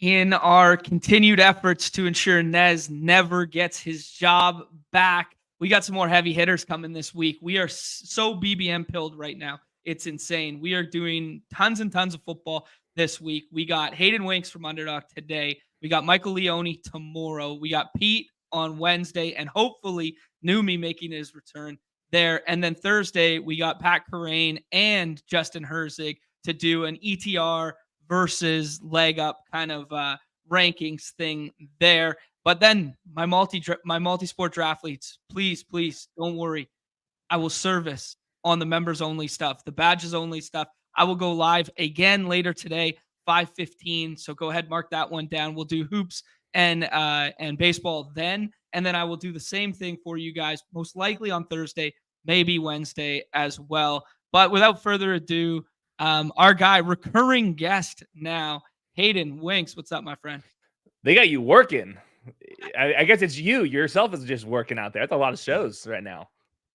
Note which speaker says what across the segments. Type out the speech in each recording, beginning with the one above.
Speaker 1: in our continued efforts to ensure Nez never gets his job back. We got some more heavy hitters coming this week. We are so BBM pilled right now. It's insane. We are doing tons and tons of football this week. We got Hayden Winks from Underdog today. We got Michael Leone tomorrow. We got Pete on Wednesday, and hopefully Numi making his return there. And then Thursday, we got Pat Carrain and Justin Herzig to do an ETR versus leg up kind of rankings thing there. But then my multi-sport draft leads, please don't worry. I will service on the members only stuff, the badges only stuff. I will go live again later today, 5:15. So go ahead, mark that one down. We'll do hoops and baseball then, and then I will do the same thing for you guys, most likely on Thursday, maybe Wednesday as well. But without further ado, our guy, recurring guest now, Hayden Winks. What's up, my friend?
Speaker 2: They got you working. I guess it's you yourself is just working out there. That's a lot of shows right now.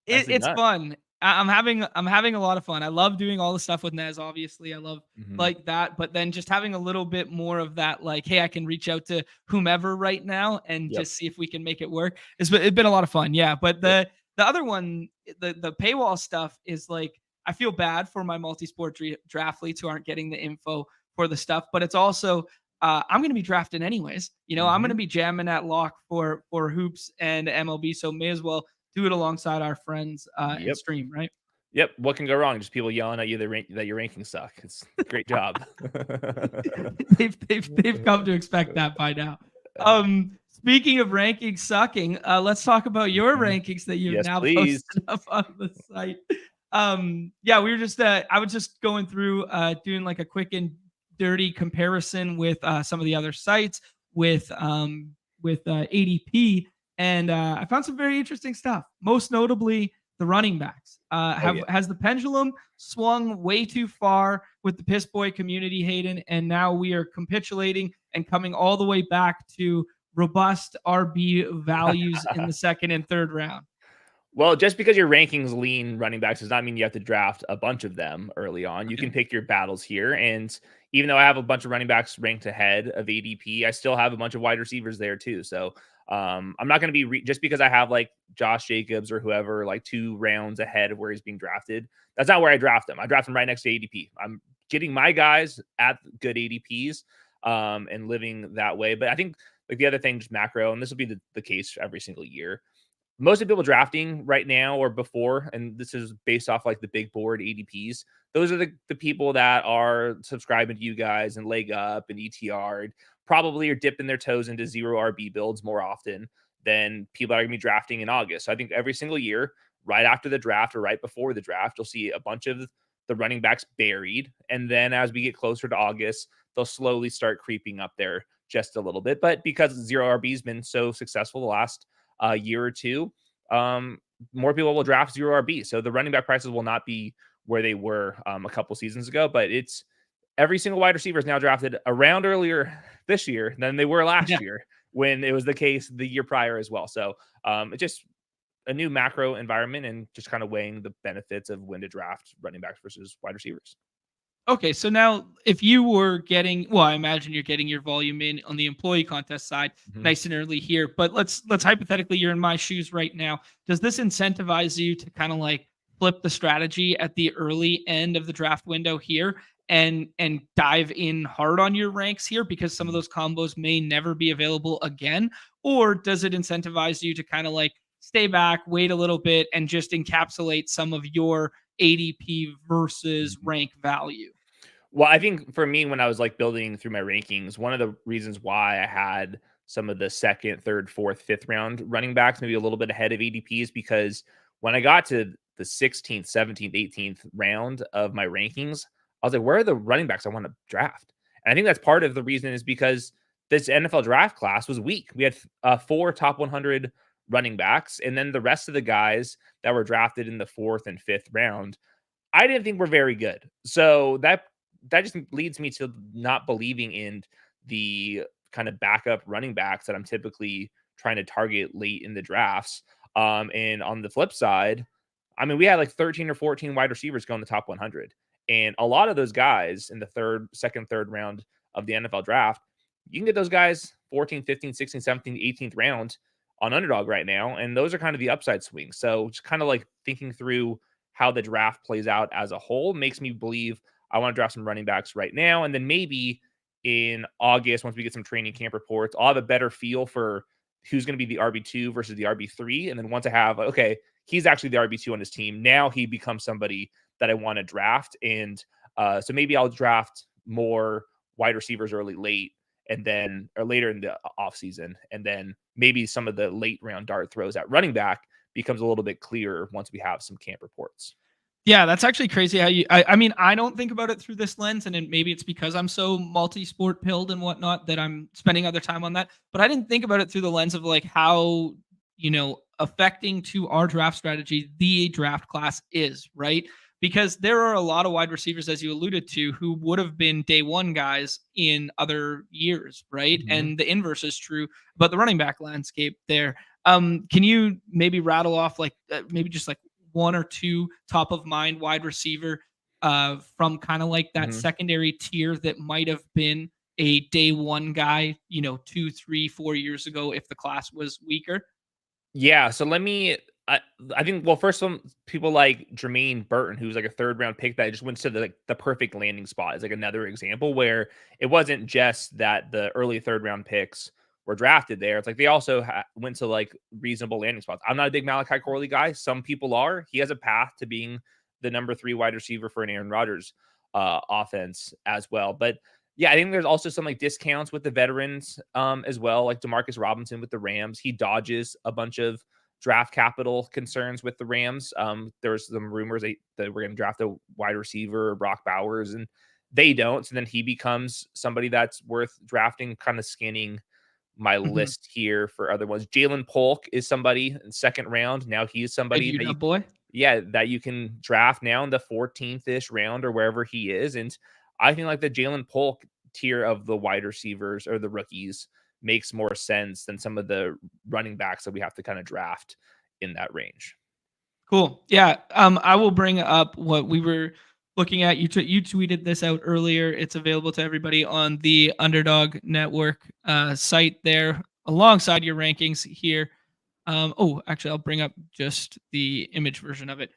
Speaker 1: It's fun. I'm having a lot of fun. I love doing all the stuff with Nez. Obviously, I love like that. But then just having a little bit more of that, like, hey, I can reach out to whomever right now and just see if we can make it work. It's been a lot of fun. Yeah. But the other one, the paywall stuff is like, I feel bad for my multi-sport draft leads who aren't getting the info for the stuff, but it's also I'm going to be drafting anyways. I'm going to be jamming at lock for hoops and MLB, so may as well do it alongside our friends and stream, right?
Speaker 2: Yep. What can go wrong? Just people yelling at you that your rankings suck. It's a great job.
Speaker 1: they've come to expect that by now. Speaking of rankings sucking, let's talk about your rankings that you've now posted up on the site. Yeah, we were just I was just going through doing like a quick and dirty comparison with some of the other sites with ADP, and I found some very interesting stuff. Most notably, the running backs. Has the pendulum swung way too far with the piss boy community, Hayden? And now we are capitulating and coming all the way back to robust RB values in the second and third round.
Speaker 2: Well, just because your rankings lean running backs does not mean you have to draft a bunch of them early on. You can pick your battles here. And even though I have a bunch of running backs ranked ahead of ADP, I still have a bunch of wide receivers there too. So I'm not going to be just because I have like Josh Jacobs or whoever like 2 rounds ahead of where he's being drafted. That's not where I draft them. I draft them right next to ADP. I'm getting my guys at good ADPs and living that way. But I think like the other thing, just macro, and this will be the case every single year. Most of the people drafting right now or before, and this is based off like the big board ADPs, those are the people that are subscribing to you guys and leg up and ETR, probably are dipping their toes into 0 RB builds more often than people that are going to be drafting in August. So I think every single year, right after the draft or right before the draft, you'll see a bunch of the running backs buried. And then as we get closer to August, they'll slowly start creeping up there just a little bit. But because 0 RB has been so successful the last year or two, more people will draft 0 RB. So the running back prices will not be where they were a couple seasons ago, but it's every single wide receiver is now drafted around earlier this year than they were last year when it was the case the year prior as well. So it's just a new macro environment and just kind of weighing the benefits of when to draft running backs versus wide receivers.
Speaker 1: Okay, so now if you were getting, well, I imagine you're getting your volume in on the employee contest side nice and early here, but let's hypothetically, you're in my shoes right now. Does this incentivize you to kind of like flip the strategy at the early end of the draft window here and dive in hard on your ranks here because some of those combos may never be available again? Or does it incentivize you to kind of like stay back, wait a little bit, and just encapsulate some of your ADP versus rank value?
Speaker 2: Well, I think for me, when I was like building through my rankings, one of the reasons why I had some of the second, third, fourth, fifth round running backs, maybe a little bit ahead of ADP, is because when I got to the 16th, 17th, 18th round of my rankings, I was like, where are the running backs I want to draft? And I think that's part of the reason is because this NFL draft class was weak. We had 4 top 100 running backs, and then the rest of the guys that were drafted in the 4th and 5th round, I didn't think were very good. So that just leads me to not believing in the kind of backup running backs that I'm typically trying to target late in the drafts. And on the flip side, I mean, we had like 13 or 14 wide receivers go in the top 100. And a lot of those guys in the second, third round of the NFL draft you can get those guys 14th, 15th, 16th, 17th, 18th round on Underdog right now. And those are kind of the upside swings. So just kind of like thinking through how the draft plays out as a whole makes me believe I want to draft some running backs right now. And then maybe in August, once we get some training camp reports, I'll have a better feel for who's going to be the RB2 versus the RB3. And then once I have, okay, he's actually the RB2 on his team, now he becomes somebody that I want to draft. And so maybe I'll draft more wide receivers early, late, and then or later in the offseason. And then maybe some of the late round dart throws at running back becomes a little bit clearer once we have some camp reports.
Speaker 1: Yeah, that's actually crazy how I mean, I don't think about it through this lens, and maybe it's because I'm so multi-sport pilled and whatnot that I'm spending other time on that. But I didn't think about it through the lens of like how, affecting to our draft strategy the draft class is, right? Because there are a lot of wide receivers, as you alluded to, who would have been day one guys in other years, right?
Speaker 2: Mm-hmm.
Speaker 1: And the inverse is true about the running back landscape there. Can you maybe rattle off like maybe just like one or two top of mind wide receiver from kind of like that secondary tier that might have been a day one guy, 2, 3, 4 years ago if the class was weaker?
Speaker 2: Yeah. So let me, I think, well, first, some people like Jermaine Burton, who's like a third round pick that just went to the perfect landing spot, is like another example where it wasn't just that the early third round picks were drafted there. It's like they also went to like reasonable landing spots. I'm not a big Malachi Corley guy. Some people are. He has a path to being the number 3 wide receiver for an Aaron Rodgers offense as well. But yeah, I think there's also some like discounts with the veterans as well, like Demarcus Robinson with the Rams. He dodges a bunch of draft capital concerns with the Rams. There was some rumors that we're going to draft a wide receiver, Brock Bowers, and they don't. So then he becomes somebody that's worth drafting, kind of skinning my list here for other ones. Jalen Polk is somebody in second round. Now he's somebody that that you can draft now in the 14th-ish round or wherever he is. And I think like the Jalen Polk tier of the wide receivers or the rookies makes more sense than some of the running backs that we have to kind of draft in that range.
Speaker 1: Cool. Yeah. I will bring up what we were looking at. You tweeted this out earlier. It's available to everybody on the Underdog Network site there, alongside your rankings here. Actually, I'll bring up just the image version of it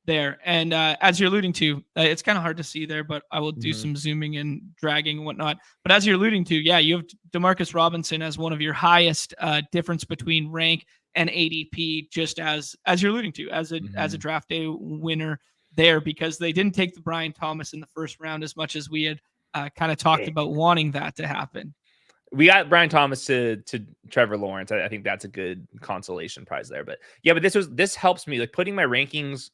Speaker 1: there. And as you're alluding to, it's kind of hard to see there, but I will do some zooming and dragging and whatnot. But as you're alluding to, yeah, you have Demarcus Robinson as one of your highest difference between rank and ADP, just as you're alluding to, as a draft day winner there, because they didn't take the Brian Thomas in the first round as much as we had kind of talked about wanting that to happen.
Speaker 2: We got Brian Thomas to Trevor Lawrence. I think that's a good consolation prize there. But yeah, but this helps me like putting my rankings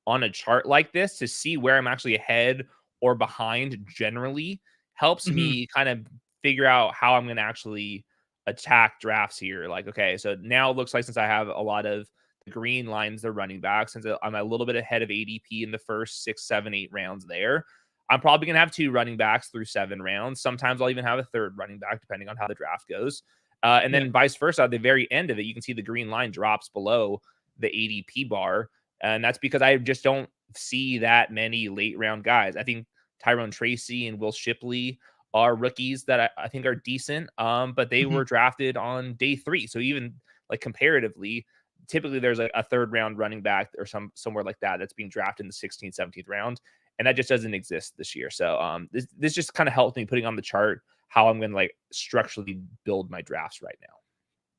Speaker 2: on a chart like this to see where I'm actually ahead or behind generally helps me kind of figure out how I'm going to actually attack drafts here. Like, okay, so now it looks like since I have a lot of the green lines, the running back, since I'm a little bit ahead of ADP in the first 6, 7, 8 rounds there, I'm probably going to have 2 running backs through 7 rounds. Sometimes I'll even have a third running back, depending on how the draft goes. And then vice versa, at the very end of it, you can see the green line drops below the ADP bar. And that's because I just don't see that many late round guys. I think Tyrone Tracy and Will Shipley are rookies that I think are decent, but they were drafted on day 3. So even like comparatively, typically there's like a third round running back or somewhere like that that's being drafted in the 16th, 17th round. And that just doesn't exist this year. So this just kind of helped me putting on the chart how I'm going to like structurally build my drafts right now.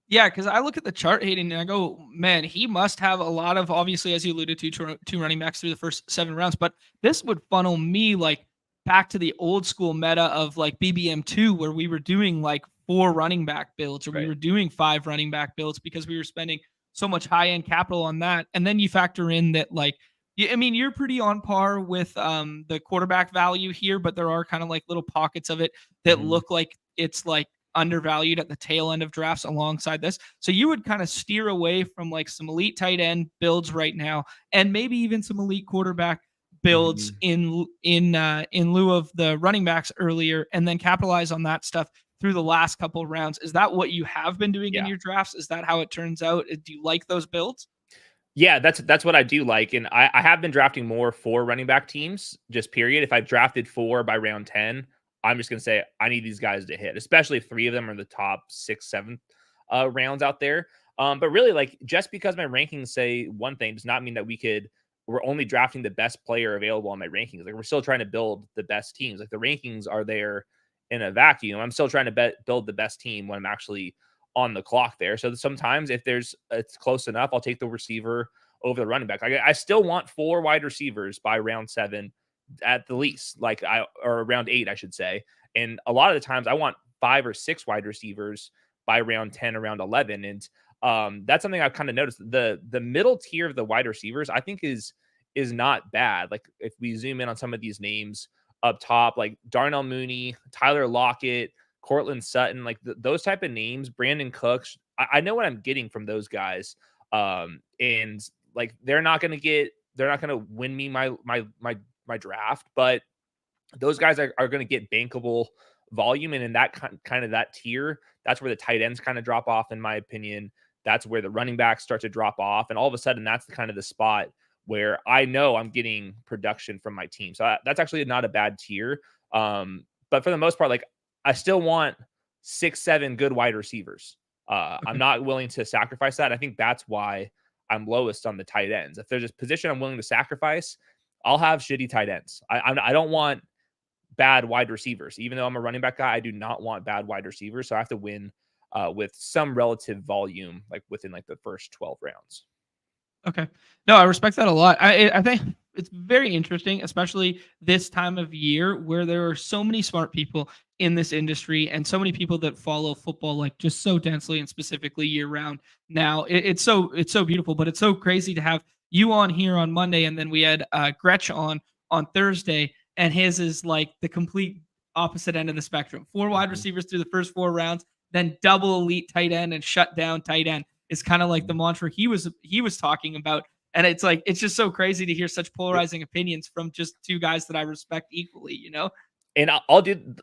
Speaker 1: Yeah, because I look at the chart, Hayden, and I go, man, he must have a lot of, obviously, as you alluded to, 2 running backs through the first 7 rounds. But this would funnel me like back to the old school meta of like BBM2, where we were doing like 4 running back builds, or we were doing 5 running back builds because we were spending so much high end capital on that. And then you factor in that, like, I mean, you're pretty on par with the quarterback value here, but there are kind of like little pockets of it that look like it's like undervalued at the tail end of drafts alongside this. So you would kind of steer away from like some elite tight end builds right now, and maybe even some elite quarterback builds in lieu of the running backs earlier, and then capitalize on that stuff through the last couple of rounds. Is that what you have been doing in your drafts? Is that how it turns out? Do you like those builds?
Speaker 2: Yeah, that's what I do like. And I have been drafting more 4 running back teams, just period. If I've drafted 4 by round 10, I'm just going to say I need these guys to hit, especially if 3 of them are in the top 6, 7 rounds out there. But really, like, just because my rankings say one thing does not mean that we're only drafting the best player available on my rankings. Like, we're still trying to build the best teams. Like, the rankings are there in a vacuum. I'm still trying to build the best team when I'm actually on the clock there. So sometimes if it's close enough, I'll take the receiver over the running back. I still want 4 wide receivers by round 7 at the least, or round 8, I should say. And a lot of the times I want 5 or 6 wide receivers by round 10 or round 11. And that's something I've kind of noticed. The middle tier of the wide receivers, I think is not bad. Like, if we zoom in on some of these names up top, like Darnell Mooney, Tyler Lockett, Cortland Sutton, like those type of names, Brandon Cooks, I know what I'm getting from those guys. And like, they're not going to win me my draft, but those guys are going to get bankable volume. And in that kind of that tier, that's where the tight ends kind of drop off, in my opinion. That's where the running backs start to drop off. And all of a sudden, that's the kind of the spot where I know I'm getting production from my team. So that's actually not a bad tier. But for the most part, like, I still want 6, 7 good wide receivers. I'm not willing to sacrifice that. I think that's why I'm lowest on the tight ends. If there's a position I'm willing to sacrifice, I'll have shitty tight ends. I don't want bad wide receivers. Even though I'm a running back guy, I do not want bad wide receivers. So I have to win with some relative volume, like within like the first 12 rounds.
Speaker 1: Okay. No, I respect that a lot. I think it's very interesting, especially this time of year where there are so many smart people in this industry and so many people that follow football like just so densely and specifically year round. Now it's so beautiful, but it's so crazy to have you on here on Monday, and then we had Gretsch on Thursday, and his is like the complete opposite end of the spectrum. 4 wide receivers through the first 4 rounds, then double elite tight end and shut down tight end is kind of like the mantra he was talking about. And it's like, it's just so crazy to hear such polarizing opinions from just 2 guys that I respect equally, you know?
Speaker 2: And I'll do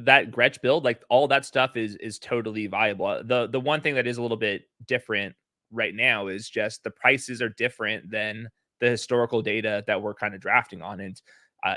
Speaker 2: that Gretsch build. Like, all that stuff is totally viable. The one thing that is a little bit different right now is just the prices are different than the historical data that we're kind of drafting on. And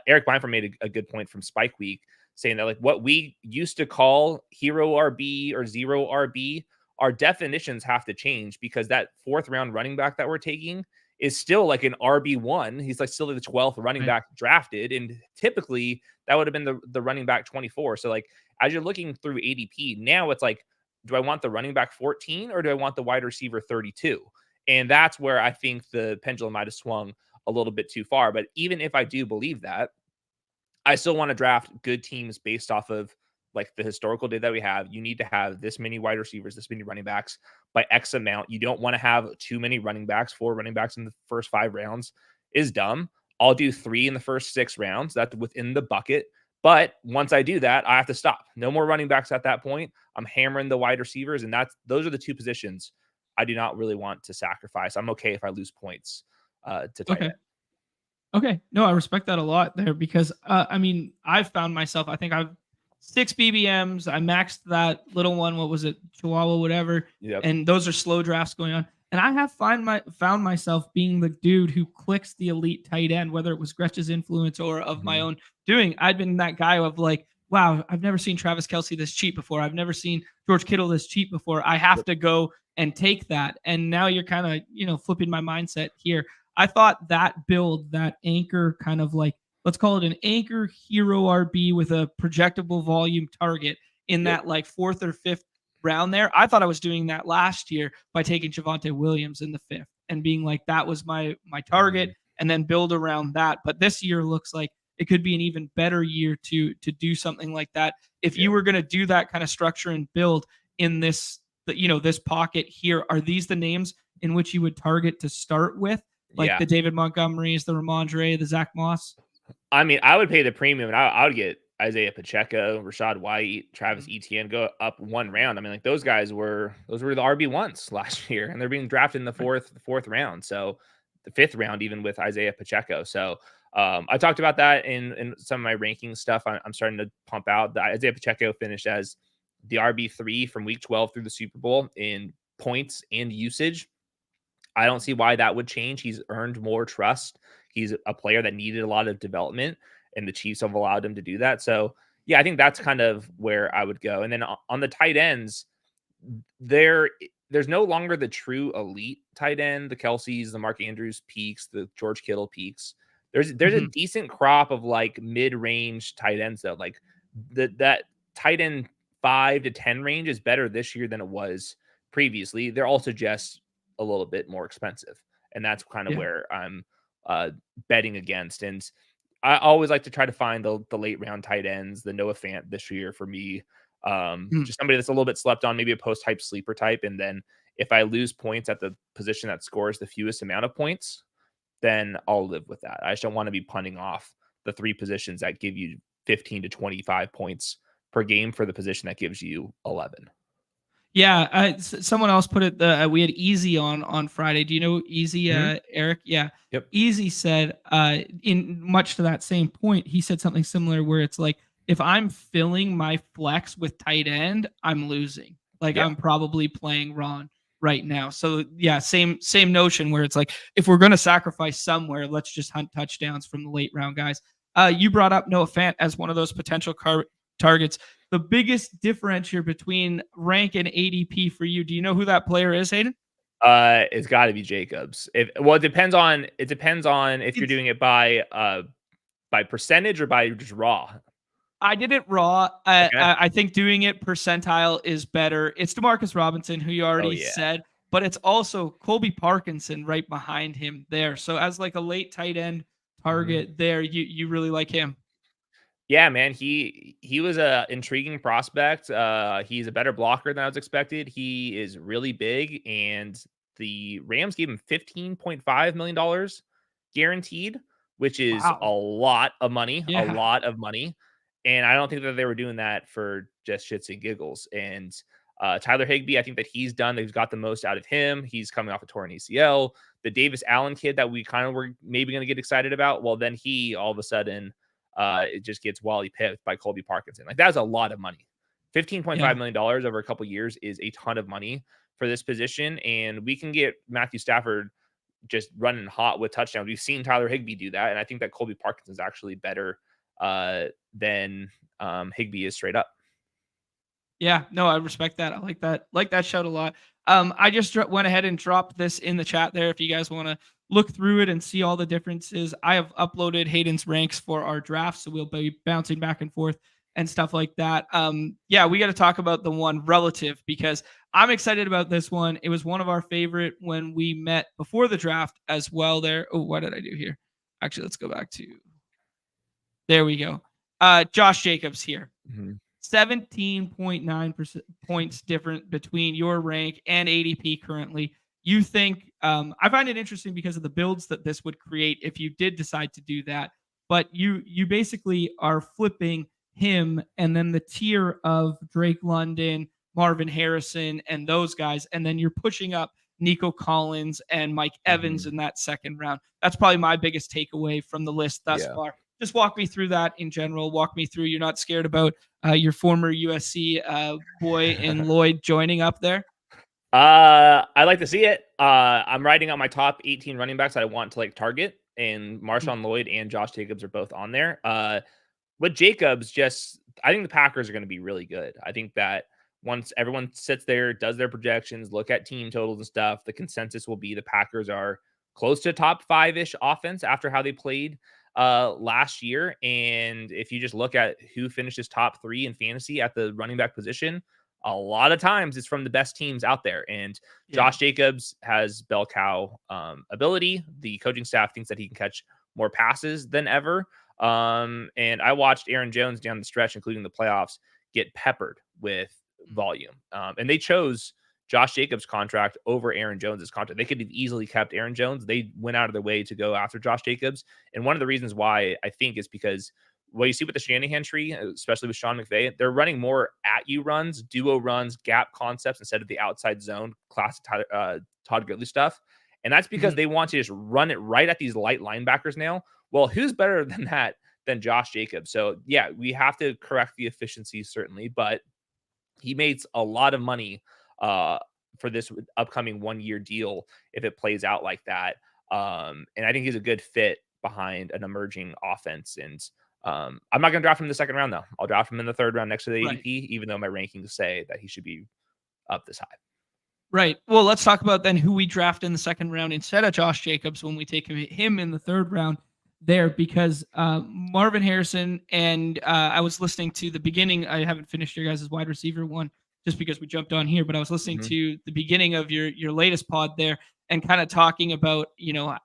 Speaker 2: Eric Beinford made a good point from Spike Week, saying that, like, what we used to call hero RB or zero RB, our definitions have to change, because that 4th round running back that we're taking is still like an RB1. He's like still the 12th running back drafted. And typically that would have been the running back 24. So, like, as you're looking through ADP, now it's like, do I want the running back 14 or do I want the wide receiver 32? And that's where I think the pendulum might have swung a little bit too far. But even if I do believe that, I still want to draft good teams based off of like the historical data that we have. You need to have this many wide receivers, this many running backs by X amount. You don't want to have too many running backs. 4 running backs in the first 5 rounds is dumb. I'll do 3 in the first 6 rounds. That's within the bucket. But once I do that, I have to stop. No more running backs at that point. I'm hammering the wide receivers, and those are the 2 positions I do not really want to sacrifice. I'm okay if I lose points to tight end.
Speaker 1: Okay. No, I respect that a lot there because I mean, I've found myself, I think I've 6 BBMs. I maxed that little one, what was it, Chihuahua, whatever.
Speaker 2: Yep.
Speaker 1: And those are slow drafts going on. And I have found myself being the dude who clicks the elite tight end, whether it was Gretsch's influence or of my own doing. I'd been that guy of like, wow, I've never seen Travis Kelce this cheap before. I've never seen George Kittle this cheap before. I have to go and take that. And now you're kind of, flipping my mindset here. I thought that build, that anchor kind of like, let's call it an anchor hero RB with a projectable volume target in that like 4th or 5th round there. I thought I was doing that last year by taking Javonte Williams in the 5th and being like, that was my target, and then build around that. But this year looks like it could be an even better year to do something like that. If you were going to do that kind of structure and build in this, this pocket here, are these the names in which you would target to start with? Like the David Montgomerys, the Ramondre, the Zach Moss?
Speaker 2: I mean, I would pay the premium, and I would get Isaiah Pacheco, Rashad White, Travis Etienne, go up 1 round. I mean, like, those were the RB1s last year, and they're being drafted in the fourth round. So the 5th round, even with Isaiah Pacheco. So I talked about that in some of my ranking stuff. I'm starting to pump out. The Isaiah Pacheco finished as the RB3 from week 12 through the Super Bowl in points and usage. I don't see why that would change. He's earned more trust. He's a player that needed a lot of development, and the Chiefs have allowed him to do that. So Yeah, I think that's kind of where I would go. And then on the tight ends, there's no longer the true elite tight end, the Kelseys, the Mark Andrews peaks, the George Kittle peaks. There's a
Speaker 1: Mhm.
Speaker 2: decent crop of like mid-range tight ends though. Like that tight end 5 to 10 range is better this year than it was previously. They're also just a little bit more expensive. And that's kind of
Speaker 1: Yeah.
Speaker 2: where I'm betting against. And I always like to try to find the late round tight ends, the Noah Fant this year for me.
Speaker 1: Mm.
Speaker 2: Just somebody that's a little bit slept on, maybe a post hype sleeper type. And then if I lose points at the position that scores the fewest amount of points, then I'll live with that. I just don't want to be punting off the 3 positions that give you 15 to 25 points per game for the position that gives you 11.
Speaker 1: Yeah, someone else put it. We had Easy on Friday. Do you know Easy,
Speaker 2: Mhm.
Speaker 1: Eric? Yeah,
Speaker 2: Yep.
Speaker 1: Easy said, in much to that same point, he said something similar where it's like, if I'm filling my flex with tight end, I'm losing. Like
Speaker 2: Yeah.
Speaker 1: I'm probably playing Ron right now. So yeah, same notion where it's like, if we're gonna sacrifice somewhere, let's just hunt touchdowns from the late round guys. You brought up Noah Fant as one of those potential targets. The biggest differentiator between rank and ADP for you. Do you know who that player is, Hayden?
Speaker 2: It's got to be Jacobs. It depends on if you're
Speaker 1: It's
Speaker 2: doing it by percentage or by just raw.
Speaker 1: I did it raw.
Speaker 2: Okay.
Speaker 1: I think doing it percentile is better. It's Demarcus Robinson, who you
Speaker 2: Oh
Speaker 1: already
Speaker 2: yeah.
Speaker 1: said, but it's also Colby Parkinson right behind him there. So as like a late tight end
Speaker 2: Mhm.
Speaker 1: target there, you really like him.
Speaker 2: Yeah, man. He was a intriguing prospect. He's a better blocker than I was expected. He is really big, and the Rams gave him $15.5 million guaranteed, which is a
Speaker 1: Wow.
Speaker 2: lot of money. A
Speaker 1: Yeah.
Speaker 2: lot of money. And I don't think that they were doing that for just shits and giggles. And Tyler Higbee, I think that he's done. They've got the most out of him. He's coming off a torn ACL. The Davis Allen kid that we kind of were maybe going to get excited about. Well, then he all of a sudden it just gets Wally pipped by Colby Parkinson. Like that's a lot of money. $15.5
Speaker 1: Yeah.
Speaker 2: million over a couple years is a ton of money for this position. And we can get Matthew Stafford just running hot with touchdowns. We've seen Tyler Higbee do that. And I think that Colby Parkinson is actually better than Higbee is straight up.
Speaker 1: Yeah, no, I respect that. I like that. Like that shout a lot. I just went ahead and dropped this in the chat there. If you guys want to look through it and see all the differences, I have uploaded Hayden's ranks for our draft, so we'll be bouncing back and forth and stuff like that. Yeah, we got to talk about the one relative because I'm excited about this one. It was one of our favorite when we met before the draft as well. There. Oh, what did I do here? Actually, let's go back to. There we go. Josh Jacobs here.
Speaker 2: Mhm.
Speaker 1: 17.9% points different between your rank and ADP currently. You think I find it interesting because of the builds that this would create if you did decide to do that. But you basically are flipping him and then the tier of Drake London, Marvin Harrison, and those guys, and then you're pushing up Nico Collins and Mike Evans
Speaker 2: Mhm.
Speaker 1: in that second round. That's probably my biggest takeaway from the list thus
Speaker 2: Yeah.
Speaker 1: far. Just walk me through that in general. Walk me through. You're not scared about your former USC boy in Lloyd joining up there?
Speaker 2: I like to see it. I'm writing out my top 18 running backs that I want to like target, and
Speaker 1: Mm.
Speaker 2: Marshawn Lloyd and Josh Jacobs are both on there. With Jacobs, I think the Packers are going to be really good. I think that once everyone sits there, does their projections, look at team totals and stuff, the consensus will be the Packers are close to top 5-ish offense after how they played last year. And if you just look at who finishes top 3 in fantasy at the running back position, a lot of times it's from the best teams out there. And
Speaker 1: Yeah.
Speaker 2: Josh Jacobs has bell cow ability. The coaching staff thinks that he can catch more passes than ever. And I watched Aaron Jones down the stretch, including the playoffs, get peppered with volume. And they chose Josh Jacobs' contract over Aaron Jones's contract. They could have easily kept Aaron Jones. They went out of their way to go after Josh Jacobs. And one of the reasons why I think is because what you see with the Shanahan tree, especially with Sean McVay, they're running more at you runs, duo runs, gap concepts instead of the outside zone classic Todd Gurley stuff. And that's because
Speaker 1: Mhm.
Speaker 2: they want to just run it right at these light linebackers now. Well, who's better than that than Josh Jacobs? So yeah, we have to correct the efficiency certainly, but he makes a lot of money uh, for this upcoming 1-year deal if it plays out like that. And I think he's a good fit behind an emerging offense. And I'm not going to draft him in the second round, though. I'll draft him in the third round next to the
Speaker 1: Right.
Speaker 2: ADP, even though my rankings say that he should be up this high.
Speaker 1: Right. Well, let's talk about then who we draft in the second round instead of Josh Jacobs when we take him in the third round there, because Marvin Harrison and I was listening to the beginning. I haven't finished your guys' wide receiver one just because we jumped on here, but I was listening to the beginning of your latest pod there and kind of talking about,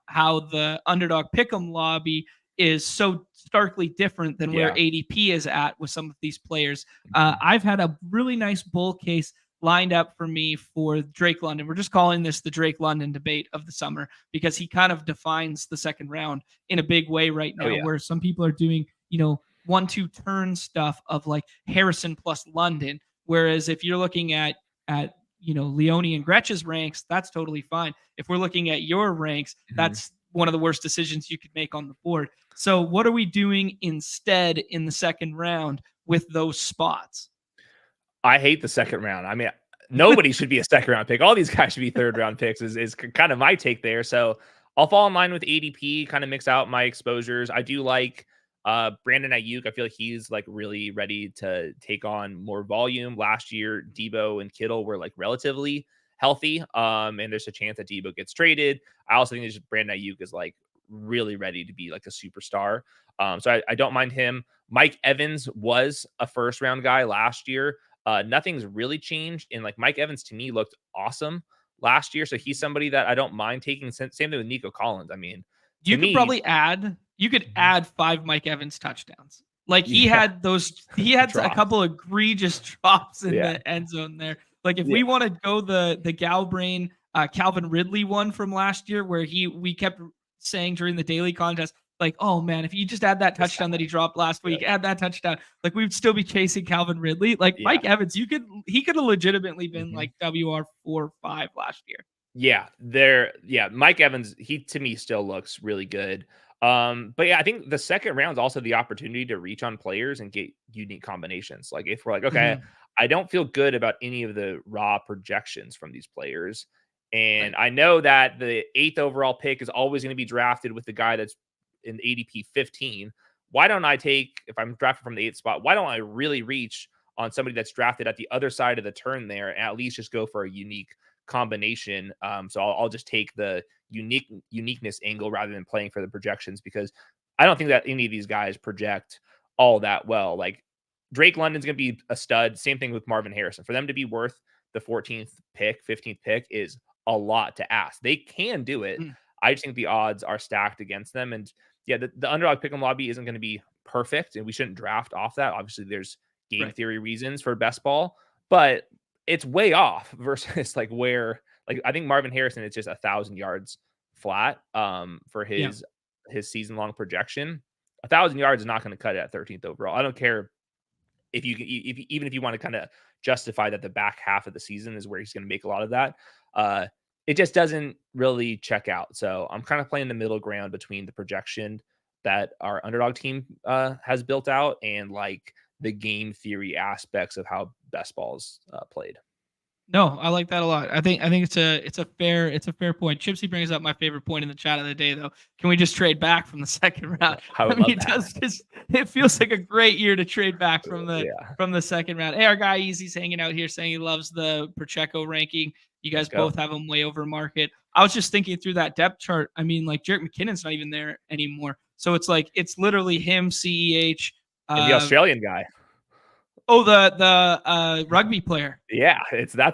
Speaker 1: how the Underdog Pick'em lobby is so starkly different than where ADP is at with some of these players. I've had a really nice bull case lined up for me for Drake London. We're just calling this the Drake London debate of the summer because he kind of defines the second round in a big way right now, where some people are doing, 1-2 turn stuff of like Harrison plus London. Whereas if you're looking at Leone and Gretch's ranks, that's totally fine. If we're looking at your ranks, that's one of the worst decisions you could make on the board. So what are we doing instead in the second round with those spots?
Speaker 2: I hate the second round. I mean, nobody should be a second round pick. All these guys should be third round picks is kind of my take there. So I'll fall in line with ADP, kind of mix out my exposures. I do like Brandon Ayuk. I feel like he's like really ready to take on more volume. Last year, Debo and Kittle were like relatively healthy. And there's a chance that Debo gets traded. I also think that Brandon Ayuk is like really ready to be like a superstar. So I don't mind him. Mike Evans was a first round guy last year. Nothing's really changed. And like Mike Evans to me looked awesome last year. So he's somebody that I don't mind taking. Same thing with Nico Collins. I mean,
Speaker 1: you could add 5 Mike Evans touchdowns. Like he had a couple of egregious drops in the end zone there. Like if we want to go the Galbrain Calvin Ridley one from last year, where we kept saying during the daily contest, like, oh man, if you just add that touchdown that he dropped last week, add that touchdown, like we would still be chasing Calvin Ridley. Like Mike Evans, he could have legitimately been like WR 4 or 5 last year.
Speaker 2: Mike Evans, he to me still looks really good. But I think the second round is also the opportunity to reach on players and get unique combinations. Like if we're like, okay, I don't feel good about any of the raw projections from these players. And I know that the 8th overall pick is always going to be drafted with the guy that's in ADP 15. Why don't I take, if I'm drafted from the 8th spot, why don't I really reach on somebody that's drafted at the other side of the turn there and at least just go for a unique combination? So I'll just take the uniqueness angle rather than playing for the projections, because I don't think that any of these guys project all that well. Like Drake London's going to be a stud. Same thing with Marvin Harrison. For them to be worth the 14th pick, 15th pick is a lot to ask. They can do it. I just think the odds are stacked against them. And the Underdog Pick'em lobby isn't going to be perfect, and we shouldn't draft off that. Obviously, there's game theory reasons for best ball, but it's way off versus like where, like I think Marvin Harrison is just 1,000 yards flat for his season long projection. 1,000 yards is not going to cut it at 13th overall. I don't care if you can, even if you want to kind of justify that the back half of the season is where he's going to make a lot of that. It just doesn't really check out. So I'm kind of playing the middle ground between the projection that our Underdog team has built out and like the game theory aspects of how best ball's played.
Speaker 1: No, I like that a lot. I think it's a fair point. Chipsy brings up my favorite point in the chat of the day, though. Can we just trade back from the second round? I mean, it feels like a great year to trade back from the second round. Hey, our guy Easy's hanging out here saying he loves the Pacheco ranking. You guys both have him way over market. I was just thinking through that depth chart. I mean, like Jerick McKinnon's not even there anymore. So it's like it's literally him, CEH,
Speaker 2: and the Australian guy.
Speaker 1: Oh, the rugby player.
Speaker 2: Yeah, that's the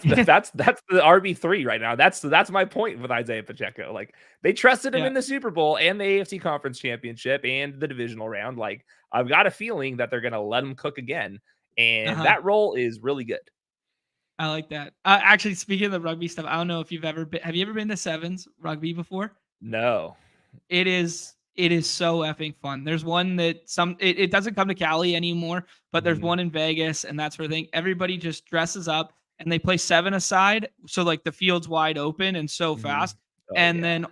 Speaker 2: RB3 right now. That's my point with Isaiah Pacheco. Like they trusted him in the Super Bowl and the AFC Conference Championship and the divisional round. Like I've got a feeling that they're gonna let him cook again, and that role is really good.
Speaker 1: I like that. Actually, speaking of the rugby stuff, I don't know if you've ever been. Have you ever been to Sevens rugby before?
Speaker 2: No.
Speaker 1: It is so effing fun. There's one that it doesn't come to Cali anymore, but there's one in Vegas and that sort of thing. Everybody just dresses up and they play 7-a-side, so like the field's wide open and so fast. Then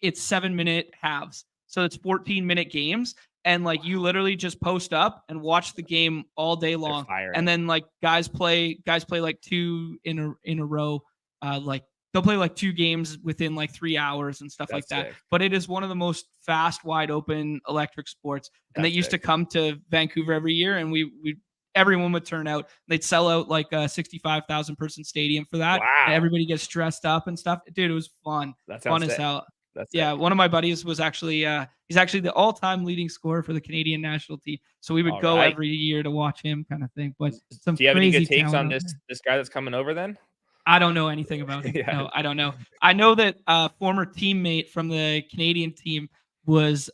Speaker 1: it's 7-minute halves, so it's 14-minute games. And like you literally just post up and watch the game all day long. And then like guys play like 2 in a row, like they'll play like 2 games within like 3 hours and stuff like
Speaker 2: That's
Speaker 1: that.
Speaker 2: sick.
Speaker 1: But it is one of the most fast, wide open electric sports. And they
Speaker 2: That's
Speaker 1: used to
Speaker 2: sick.
Speaker 1: come to Vancouver every year, and we everyone would turn out. They'd sell out like a 65,000 person stadium for that. And
Speaker 2: Wow.
Speaker 1: everybody gets dressed up and stuff. Dude, it was fun.
Speaker 2: That
Speaker 1: Fun
Speaker 2: sounds
Speaker 1: as
Speaker 2: sick.
Speaker 1: hell.
Speaker 2: That's
Speaker 1: Yeah,
Speaker 2: sick.
Speaker 1: one of my buddies was actually he's actually the all-time leading scorer for the Canadian national team. So we would
Speaker 2: All
Speaker 1: go
Speaker 2: right.
Speaker 1: every year to watch him, kind of thing. But some
Speaker 2: Do you have any
Speaker 1: crazy
Speaker 2: good takes
Speaker 1: talent
Speaker 2: on
Speaker 1: out there.
Speaker 2: this guy that's coming over then?
Speaker 1: I don't know anything about him.
Speaker 2: Yeah.
Speaker 1: No, I don't know. I know that former teammate from the Canadian team was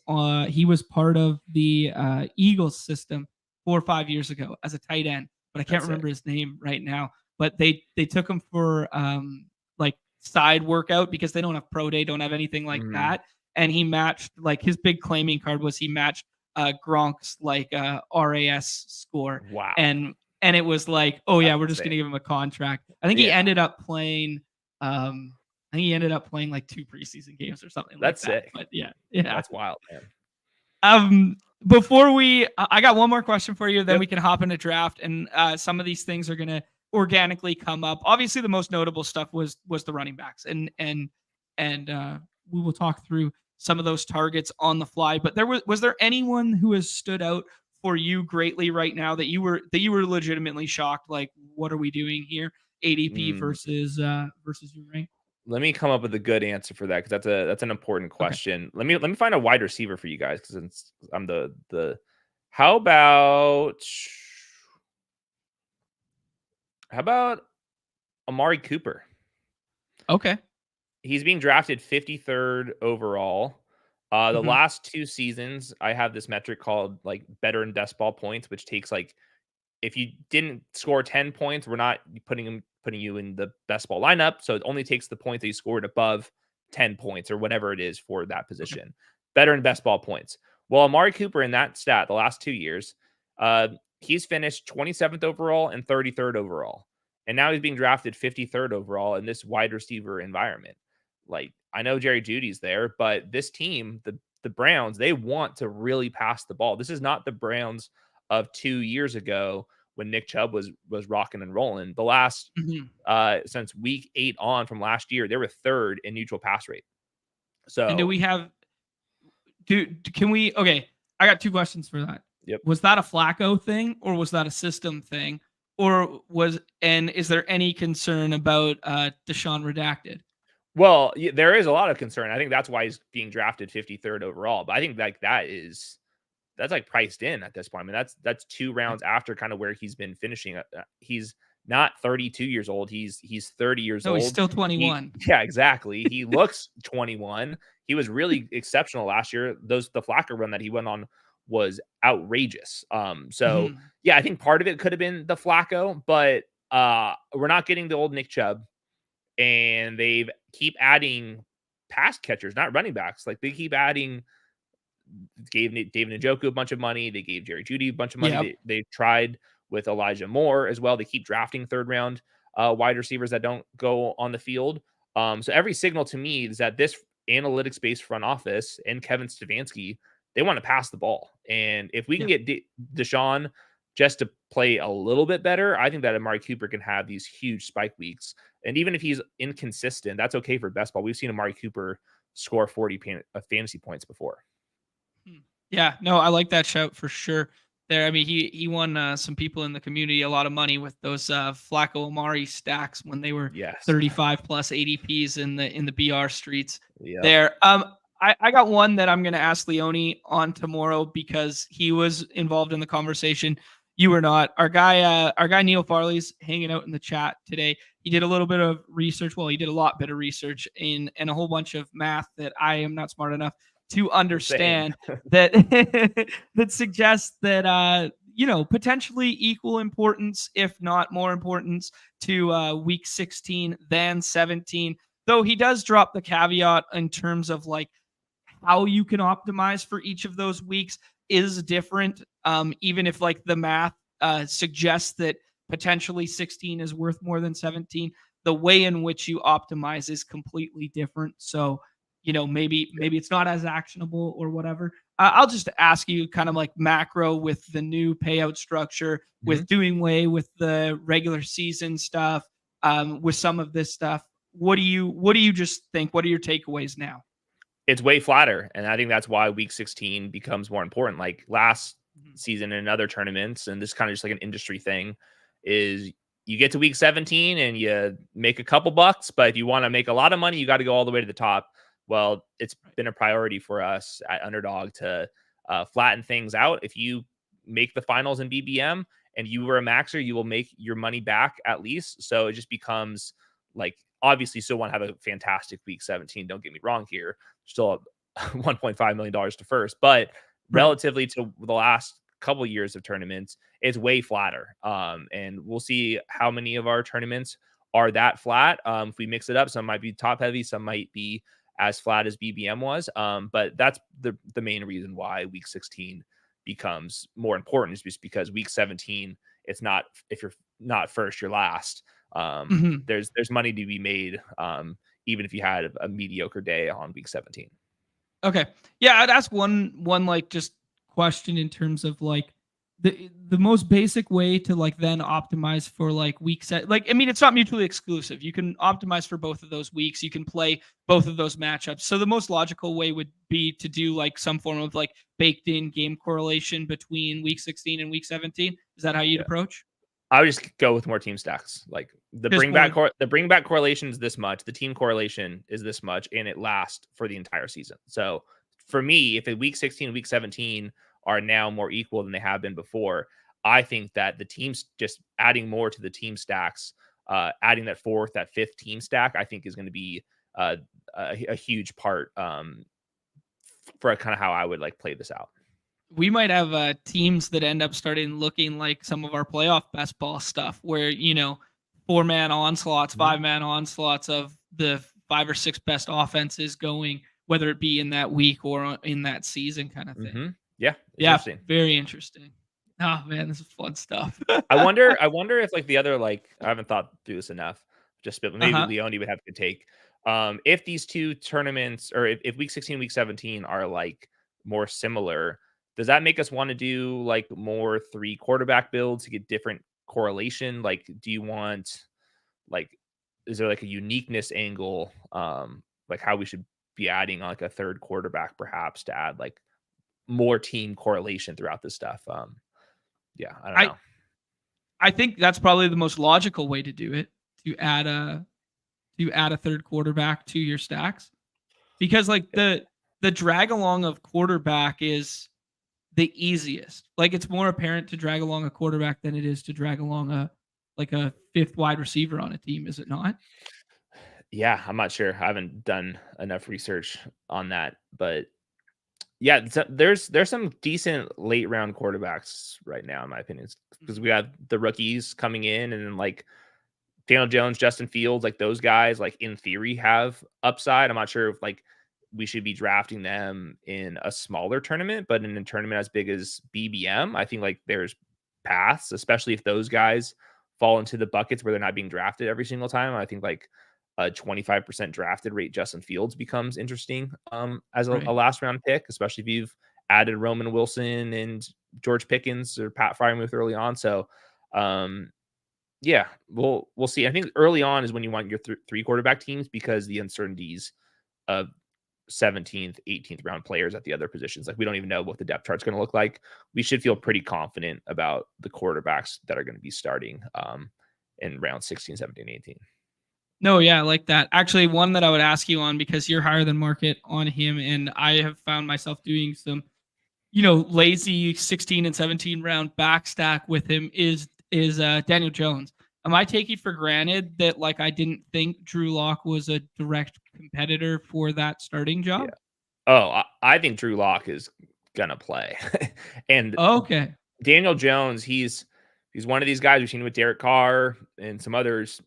Speaker 1: he was part of the Eagles system 4 or 5 years ago as a tight end, but I can't
Speaker 2: That's sick.
Speaker 1: remember his name right now. But they took him for like side workout because they don't have pro day, don't have anything like
Speaker 2: Mhm.
Speaker 1: that. And he matched, like, his big claiming card was he matched Gronk's like RAS score.
Speaker 2: Wow.
Speaker 1: And it was like, oh yeah,
Speaker 2: That's
Speaker 1: we're just
Speaker 2: insane.
Speaker 1: gonna give him a contract. I think he
Speaker 2: Yeah.
Speaker 1: ended up playing like 2 preseason games or something like
Speaker 2: That's
Speaker 1: that.
Speaker 2: sick.
Speaker 1: But yeah.
Speaker 2: That's wild, man.
Speaker 1: Before I got one more question for you, then
Speaker 2: Yep.
Speaker 1: we can hop into draft, and some of these things are gonna organically come up. Obviously, the most notable stuff was the running backs, and we will talk through some of those targets on the fly. But was there anyone who has stood out for you greatly right now that you were legitimately shocked? Like, what are we doing here? ADP
Speaker 2: Mm.
Speaker 1: versus your rank.
Speaker 2: Let me come up with a good answer for that, because that's an important
Speaker 1: Okay.
Speaker 2: question. Let me find a wide receiver for you guys, because I'm the. How about Amari Cooper?
Speaker 1: Okay.
Speaker 2: He's being drafted 53rd overall. The last 2 seasons, I have this metric called like better in best ball points, which takes like, if you didn't score 10 points, we're not putting you in the best ball lineup. So it only takes the points that you scored above 10 points or whatever it is for that position. Okay. Better in best ball points. Well, Amari Cooper in that stat, the last 2 years, he's finished 27th overall and 33rd overall. And now he's being drafted 53rd overall in this wide receiver environment. Like, I know Jerry Jeudy's there, but this team, the Browns, they want to really pass the ball. This is not the Browns of 2 years ago when Nick Chubb was rocking and rolling. The last since week 8 on from last year, they were 3rd in neutral pass rate. So,
Speaker 1: and can we? Okay, I got 2 questions for that.
Speaker 2: Yep.
Speaker 1: Was that a Flacco thing, or was that a system thing, or is there any concern about Deshaun redacted?
Speaker 2: Well, there is a lot of concern. I think that's why he's being drafted 53rd overall. But I think like that's like priced in at this point. I mean, that's 2 rounds after kind of where he's been finishing. He's not 32 years old. He's 30 years old.
Speaker 1: No, he's still 21.
Speaker 2: Yeah, exactly. He looks 21. He was really exceptional last year. The Flacco run that he went on was outrageous. Yeah, I think part of it could have been the Flacco, but we're not getting the old Nick Chubb. And they keep adding pass catchers, not running backs. Like, they keep adding, gave David Njoku a bunch of money. They gave Jerry Jeudy a bunch of money.
Speaker 1: Yep.
Speaker 2: They tried with Elijah Moore as well. They keep drafting 3rd round wide receivers that don't go on the field. So every signal to me is that this analytics-based front office and Kevin Stefanski, they want to pass the ball. And if we can get Deshaun just to play a little bit better, I think that Amari Cooper can have these huge spike weeks. And even if he's inconsistent, that's okay for best ball. We've seen Amari Cooper score 40 fantasy points before.
Speaker 1: Yeah, no, I like that shout for sure. There, I mean, he won some people in the community a lot of money with those Flacco Amari stacks when they were 35 plus ADPs in the BR streets. Yep. There, I got one that I'm going to ask Leone on tomorrow because he was involved in the conversation. You were not. Our guy Neil Farley's hanging out in the chat today. He did a little bit of research. Well, he did a lot bit of research and a whole bunch of math that I am not smart enough to understand that that suggests that potentially equal importance, if not more importance, to week 16 than 17. Though he does drop the caveat in terms of like how you can optimize for each of those weeks is different. Even if like the math suggests that potentially 16 is worth more than 17, the way in which you optimize is completely different. So, maybe it's not as actionable or whatever. I'll just ask you kind of like macro with the new payout structure, with doing away with the regular season stuff, with some of this stuff. what do you just think? What are your takeaways now?
Speaker 2: It's way flatter, and I think that's why week 16 becomes more important. Like last season in other tournaments, and this kind of just like an industry thing, is you get to week 17 and you make a couple bucks, but if you want to make a lot of money, you got to go all the way to the top. Well, it's been a priority for us at Underdog to flatten things out. If you make the finals in BBM and you were a maxer, you will make your money back at least. So it just becomes like, obviously still want to have a fantastic week 17. Don't get me wrong here. Still $1.5 million to first, but relatively to the last couple of years of tournaments, it's way flatter. And we'll see how many of our tournaments are that flat. If we mix it up, some might be top heavy, some might be as flat as BBM was. But that's the main reason why week 16 becomes more important, is just because week 17, it's not, if you're not first, you're last. There's money to be made, even if you had a mediocre day on week 17.
Speaker 1: Okay. Yeah, I'd ask one like just question in terms of like the most basic way to like then optimize for like week set. Like, I mean, it's not mutually exclusive. You can optimize for both of those weeks. You can play both of those matchups. So the most logical way would be to do like some form of like baked in game correlation between week 16 and week 17. Is that how you'd approach?
Speaker 2: I would just go with more team stacks. Like the bring back correlation is this much, the team correlation is this much, and it lasts for the entire season. So for me, if week 16 and week 17 are now more equal than they have been before, I think that the teams just adding more to the team stacks, adding that fourth, that fifth team stack, I think is going to be a huge part for kind of how I would like play this out.
Speaker 1: We might have teams that end up starting looking like some of our playoff best ball stuff, where 4-man onslaughts, 5-man onslaughts of the 5 or 6 best offenses going, whether it be in that week or in that season, kind of thing.
Speaker 2: Yeah,
Speaker 1: very interesting. Oh man, this is fun stuff.
Speaker 2: I wonder if like the other, like, I haven't thought through this enough. Just maybe Leone would have to take if these two tournaments, or if week 16, week 17 are like more similar. Does that make us want to do like more 3 quarterback builds to get different correlation? Like, do you want, like, is there like a uniqueness angle, like how we should be adding like a third quarterback perhaps to add like more team correlation throughout this stuff? Yeah, I don't know.
Speaker 1: I think that's probably the most logical way to do it, to add a third quarterback to your stacks, because like the drag along of quarterback is the easiest. Like, it's more apparent to drag along a quarterback than it is to drag along a 5th wide receiver on a team, is it not?
Speaker 2: Yeah, I'm not sure. I haven't done enough research on that, but yeah, there's some decent late round quarterbacks right now, in my opinion, because we have the rookies coming in, and then like Daniel Jones, Justin Fields, like those guys, like in theory have upside. I'm not sure if like we should be drafting them in a smaller tournament, but in a tournament as big as BBM, I think like there's paths, especially if those guys fall into the buckets where they're not being drafted every single time. I think like a 25% drafted rate Justin Fields becomes interesting as a last round pick, especially if you've added Roman Wilson and George Pickens or Pat Freiermuth early on. So yeah, we'll see. I think early on is when you want your 3 quarterback teams, because the uncertainties of 17th, 18th round players at the other positions. Like, we don't even know what the depth chart's going to look like. We should feel pretty confident about the quarterbacks that are going to be starting in round 16, 17, 18.
Speaker 1: No, yeah, I like that. Actually, one that I would ask you on, because you're higher than market on him, and I have found myself doing some, lazy 16 and 17 round back stack with him, is Daniel Jones. Am I taking for granted that like I didn't think Drew Lock was a direct competitor for that starting job?
Speaker 2: Yeah. Oh, I think Drew Lock is gonna play. And
Speaker 1: okay,
Speaker 2: Daniel Jones, he's one of these guys we've seen with Derek Carr and some others.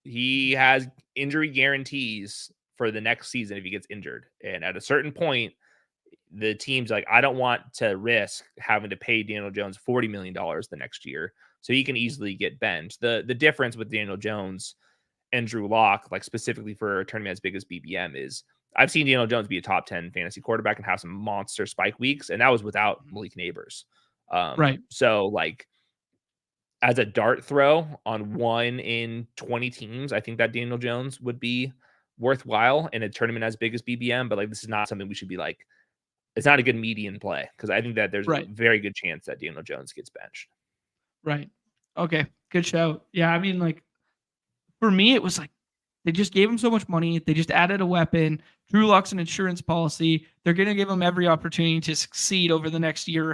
Speaker 2: He has injury guarantees for the next season if he gets injured. And at a certain point, the team's like, I don't want to risk having to pay Daniel Jones $40 million the next year. So he can easily get benched. The difference with Daniel Jones and Drew Lock, like specifically for a tournament as big as BBM, is I've seen Daniel Jones be a top 10 fantasy quarterback and have some monster spike weeks, and that was without Malik Neighbors.
Speaker 1: right.
Speaker 2: So like as a dart throw on 1 in 20 teams, I think that Daniel Jones would be worthwhile in a tournament as big as BBM. But like, this is not something we should be like. It's not a good median play because I think that there's a
Speaker 1: Right.
Speaker 2: very good chance that Daniel Jones gets benched.
Speaker 1: Right. Okay. Good show. Yeah. I mean, like, for me, it was like they just gave him so much money. They just added a weapon. Drew Lock's an insurance policy. They're going to give him every opportunity to succeed over the next a year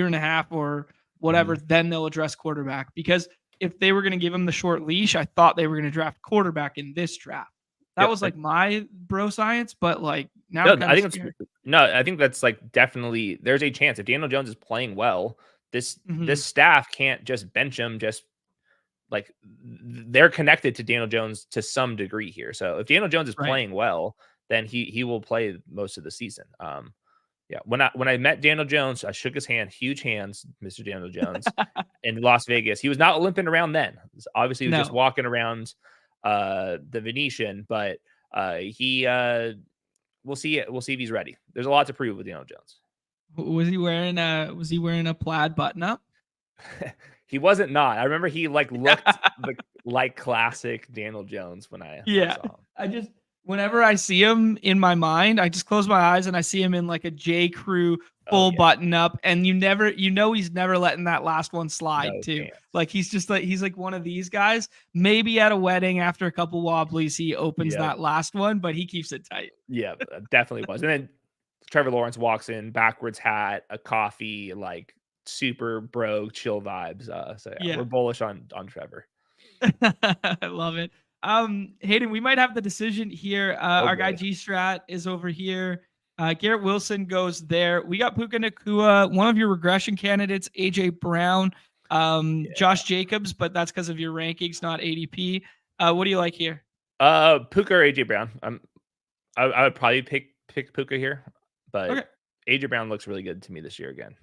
Speaker 1: and a half, or whatever.
Speaker 2: Mhm.
Speaker 1: Then they'll address quarterback. Because if they were going to give him the short leash, I thought they were going to draft quarterback in this draft. That
Speaker 2: Yep.
Speaker 1: was like my bro science, but like now
Speaker 2: No,
Speaker 1: I'm kind
Speaker 2: I
Speaker 1: of
Speaker 2: think it's
Speaker 1: scared.
Speaker 2: no, I think that's like definitely there's a chance if Daniel Jones is playing well,
Speaker 1: Mhm.
Speaker 2: this staff can't just bench him just like they're connected to Daniel Jones to some degree here. So if Daniel Jones is
Speaker 1: Right.
Speaker 2: playing well, then he will play most of the season. Yeah, when I met Daniel Jones, I shook his hand, huge hands, Mr. Daniel Jones, in Las Vegas. He was not limping around then. Obviously, he was just
Speaker 1: No.
Speaker 2: walking around the Venetian, but he we'll see it. We'll see if he's ready. There's a lot to prove with Daniel Jones.
Speaker 1: Was he wearing a plaid button up?
Speaker 2: He wasn't not. I remember he like looked like classic Daniel Jones when I
Speaker 1: Yeah.
Speaker 2: saw him.
Speaker 1: I just whenever I see him in my mind, I just close my eyes and I see him in like a J. Crew
Speaker 2: Oh
Speaker 1: full
Speaker 2: yeah,
Speaker 1: button up, and he's never letting that last one slide
Speaker 2: no
Speaker 1: too.
Speaker 2: chance.
Speaker 1: Like he's like one of these guys. Maybe at a wedding after a couple wobblies, he opens
Speaker 2: Yeah,
Speaker 1: that last one, but he keeps it tight.
Speaker 2: yeah, definitely was. And then Trevor Lawrence walks in, backwards hat, a coffee, like super bro, chill vibes. So yeah, we're
Speaker 1: Yeah.
Speaker 2: bullish on Trevor.
Speaker 1: I love it. Hayden, we might have the decision here.
Speaker 2: Oh
Speaker 1: Our guy
Speaker 2: boy,
Speaker 1: G Strat is over here. Garrett Wilson goes there. We got Puka Nakua, one of your regression candidates, AJ Brown,
Speaker 2: yeah.
Speaker 1: Josh Jacobs, but that's because of your rankings, not ADP. What do you like here?
Speaker 2: Puka or AJ Brown. I would probably pick Puka here, but
Speaker 1: Okay,
Speaker 2: AJ Brown looks really good to me this year again.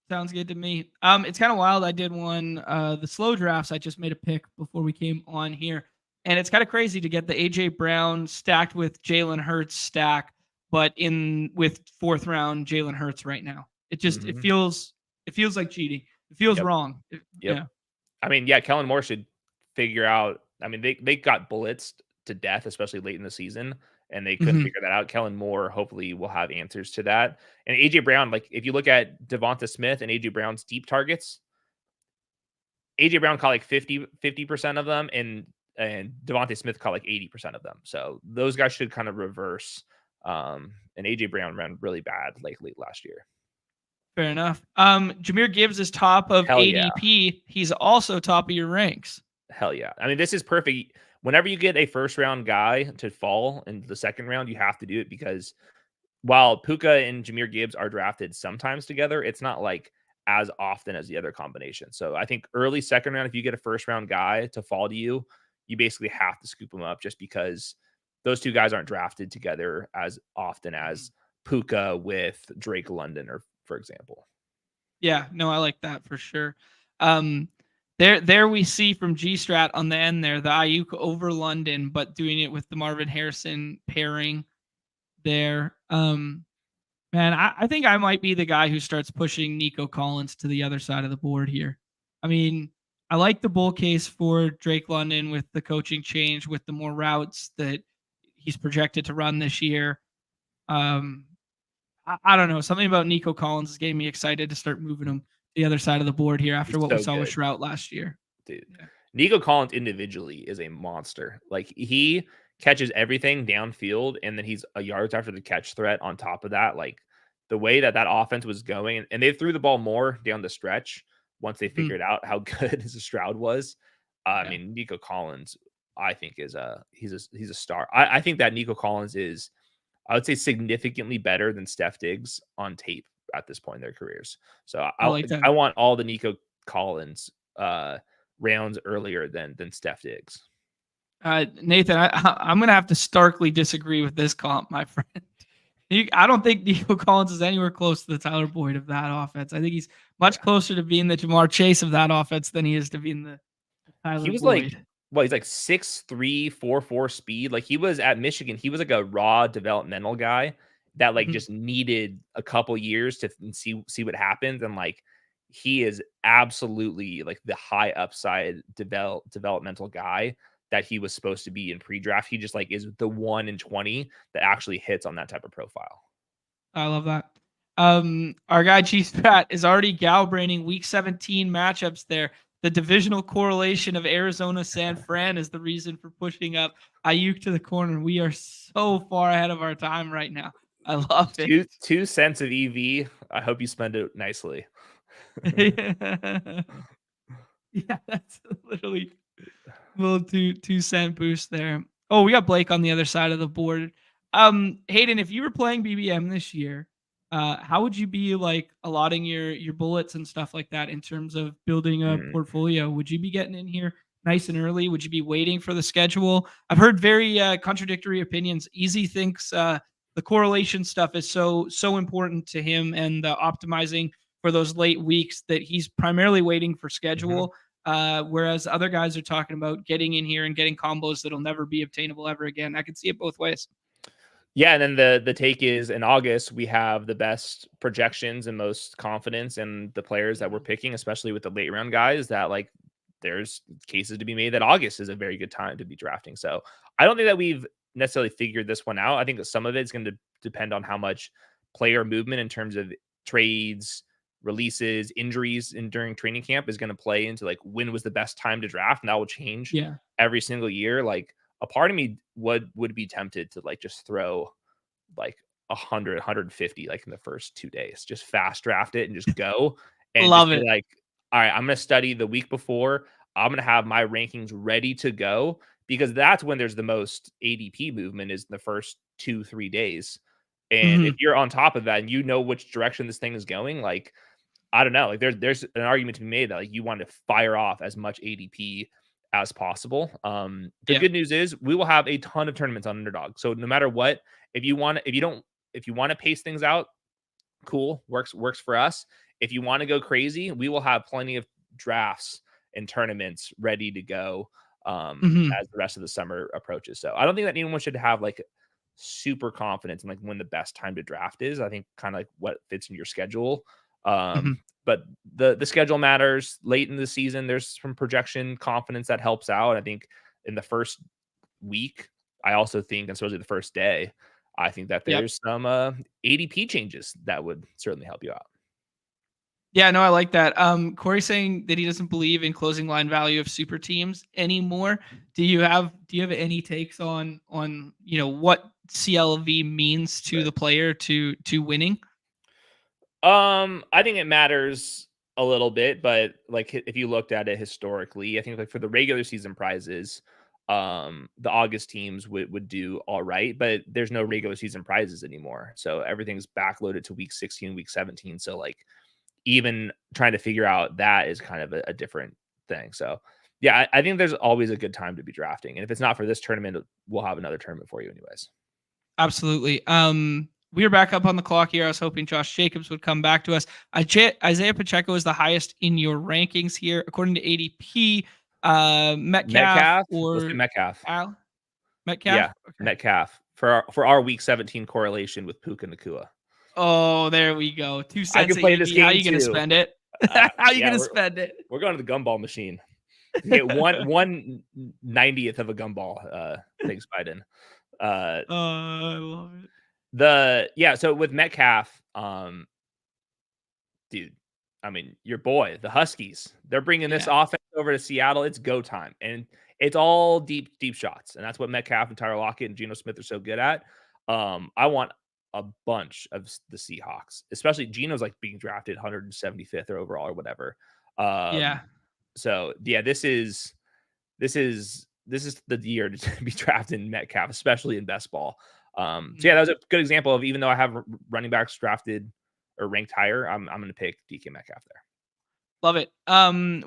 Speaker 1: sounds good to me. It's kind of wild. I did one the slow drafts. I just made a pick before we came on here, and it's kind of crazy to get the AJ Brown stacked with Jalen Hurts stack, but in with fourth round Jalen Hurts right now.
Speaker 2: Mhm.
Speaker 1: It feels like cheating. It feels
Speaker 2: Yep.
Speaker 1: wrong.
Speaker 2: Yep.
Speaker 1: Yeah.
Speaker 2: I mean, yeah, Kellen Moore should figure out. I mean, they got blitzed to death, especially late in the season, and they couldn't
Speaker 1: Mhm.
Speaker 2: figure that out. Kellen Moore hopefully will have answers to that. And AJ Brown, like if you look at Devonta Smith and AJ Brown's deep targets, AJ Brown caught like 50% of them, and Devonta Smith caught like 80% of them. So those guys should kind of reverse. And AJ Brown ran really bad like late last year.
Speaker 1: Fair enough. Jameer Gibbs is top of
Speaker 2: Hell yeah.
Speaker 1: ADP. He's also top of your ranks.
Speaker 2: Hell yeah. I mean, this is perfect. Whenever you get a first round guy to fall in the second round, you have to do it because while Puka and Jameer Gibbs are drafted sometimes together, it's not like as often as the other combination. So I think early second round, if you get a first round guy to fall to you, you basically have to scoop him up just because those two guys aren't drafted together as often
Speaker 1: Mhm.
Speaker 2: as Puka with Drake London, or for example.
Speaker 1: Yeah, no, I like that for sure. Um, there we see from G Strat on the end there, the Ayuk over London, but doing it with the Marvin Harrison pairing there. Man, I think I might be the guy who starts pushing Nico Collins to the other side of the board here. I mean, I like the bull case for Drake London with the coaching change, with the more routes that he's projected to run this year. Um, I don't know. Something about Nico Collins is getting me excited to start moving him to the other side of the board here
Speaker 2: He's
Speaker 1: after what we
Speaker 2: so
Speaker 1: saw with
Speaker 2: good,
Speaker 1: Shrout last year.
Speaker 2: dude.
Speaker 1: Yeah.
Speaker 2: Nico Collins individually is a monster. Like he catches everything downfield, and then he's a yards after the catch threat on top of that. Like the way that offense was going, and they threw the ball more down the stretch once they
Speaker 1: Mhm.
Speaker 2: figured out how good his Stroud was. I
Speaker 1: Yeah.
Speaker 2: mean, Nico Collins, I think is he's a star. I think that Nico Collins is, I would say, significantly better than Steph Diggs on tape at this point in their careers. So
Speaker 1: I like that.
Speaker 2: I want all the Nico Collins rounds earlier than Steph Diggs.
Speaker 1: Nathan, I'm going to have to starkly disagree with this comp, my friend. I don't think Nico Collins is anywhere close to the Tyler Boyd of that offense. I think he's much
Speaker 2: Yeah.
Speaker 1: closer to being the Jamar Chase of that offense than he is to being the
Speaker 2: He
Speaker 1: Tyler
Speaker 2: was like,
Speaker 1: Boyd.
Speaker 2: well, he's like 6'3", 4'4" speed. Like he was at Michigan. He was like a raw developmental guy that like
Speaker 1: Mhm.
Speaker 2: just needed a couple years to see what happens. And like he is absolutely like the high upside developmental guy that he was supposed to be in pre-draft. He just like is the 1 in 20 that actually hits on that type of profile.
Speaker 1: I love that. Our guy G Strat is already braining week 17 matchups there. The divisional correlation of Arizona San Fran is the reason for pushing up Ayuk to the corner. We are so far ahead of our time right now. I love it.
Speaker 2: 2 cents of EV. I hope you spend it nicely.
Speaker 1: Yeah, that's literally little 2 cent boost there. Oh, we got Blake on the other side of the board. Hayden, if you were playing BBM this year, how would you be like allotting your bullets and stuff like that in terms of building a
Speaker 2: Mm.
Speaker 1: portfolio? Would you be getting in here nice and early? Would you be waiting for the schedule? I've heard very contradictory opinions. Easy thinks the correlation stuff is so important to him and the optimizing for those late weeks that he's primarily waiting for schedule. Whereas other guys are talking about getting in here and getting combos that'll never be obtainable ever again. I can see it both ways.
Speaker 2: Yeah, and then the take is in August we have the best projections and most confidence in the players that we're picking, especially with the late round guys. That like there's cases to be made that August is a very good time to be drafting. So I don't think that we've necessarily figured this one out. I think that some of it's going to depend on how much player movement in terms of trades, releases, injuries in during training camp is going to play into like when was the best time to draft, and that will change
Speaker 1: Yeah.
Speaker 2: every single year. Like a part of me would be tempted to like just throw like 100, 150 like in the first 2 days, just fast draft it and just go and just
Speaker 1: Love
Speaker 2: be
Speaker 1: it.
Speaker 2: like, all right, I'm going to study the week before. I'm going to have my rankings ready to go because that's when there's the most ADP movement is in the first 2-3 days. And if
Speaker 1: Mhm.
Speaker 2: you're on top of that and you know which direction this thing is going, like, I don't know, like there's an argument to be made that like you want to fire off as much ADP as possible. The
Speaker 1: Yeah.
Speaker 2: good news is we will have a ton of tournaments on Underdog. So no matter what, if you want to pace things out, cool, works for us. If you want to go crazy, we will have plenty of drafts and tournaments ready to go
Speaker 1: Mhm.
Speaker 2: as the rest of the summer approaches. So I don't think that anyone should have like super confidence in like when the best time to draft is. I think kind of like what fits in your schedule.
Speaker 1: Mhm.
Speaker 2: But the schedule matters late in the season. There's some projection confidence that helps out. I think in the first week, I also think, and especially the first day, I think that
Speaker 1: Yep.
Speaker 2: there's some ADP changes that would certainly help you out.
Speaker 1: Yeah, no, I like that. Corey's saying that he doesn't believe in closing line value of super teams anymore. Do you have any takes on what CLV means to
Speaker 2: Right.
Speaker 1: the player to winning?
Speaker 2: I think it matters a little bit, but like if you looked at it historically, I think like for the regular season prizes, the August teams would do all right, but there's no regular season prizes anymore. So everything's backloaded to week 16, week 17. So like even trying to figure out that is kind of a different thing. So yeah, I think there's always a good time to be drafting. And if it's not for this tournament, we'll have another tournament for you anyways.
Speaker 1: Absolutely. We are back up on the clock here. I was hoping Josh Jacobs would come back to us. Isaiah Pacheco is the highest in your rankings here, according to ADP. Metcalf
Speaker 2: Metcalf, let's do
Speaker 1: or
Speaker 2: Metcalf.
Speaker 1: Al Metcalf?
Speaker 2: Yeah,
Speaker 1: Okay.
Speaker 2: Metcalf for our week 17 correlation with Puka Nakua.
Speaker 1: Oh, there we go. Two
Speaker 2: I
Speaker 1: cents
Speaker 2: can
Speaker 1: of
Speaker 2: play this
Speaker 1: EV. How
Speaker 2: game
Speaker 1: you gonna
Speaker 2: too.
Speaker 1: spend it? How you
Speaker 2: Yeah,
Speaker 1: gonna spend it?
Speaker 2: we're going to the gumball machine. Get one 90th of a gumball. Thanks, Biden.
Speaker 1: I love it.
Speaker 2: So with Metcalf, dude, I mean, your boy, the Huskies, they're bringing this
Speaker 1: Yeah.
Speaker 2: offense over to Seattle. It's go time, and it's all deep shots, and that's what Metcalf and Tyler Lockett and Geno Smith are so good at. I want a bunch of the Seahawks, especially Geno's like being drafted 175th or overall or whatever.
Speaker 1: Yeah.
Speaker 2: So yeah, this is the year to be drafted in Metcalf, especially in best ball. So yeah,
Speaker 1: Mhm.
Speaker 2: that was a good example of even though I have running backs drafted or ranked higher, I'm going to pick DK Metcalf there.
Speaker 1: Love it.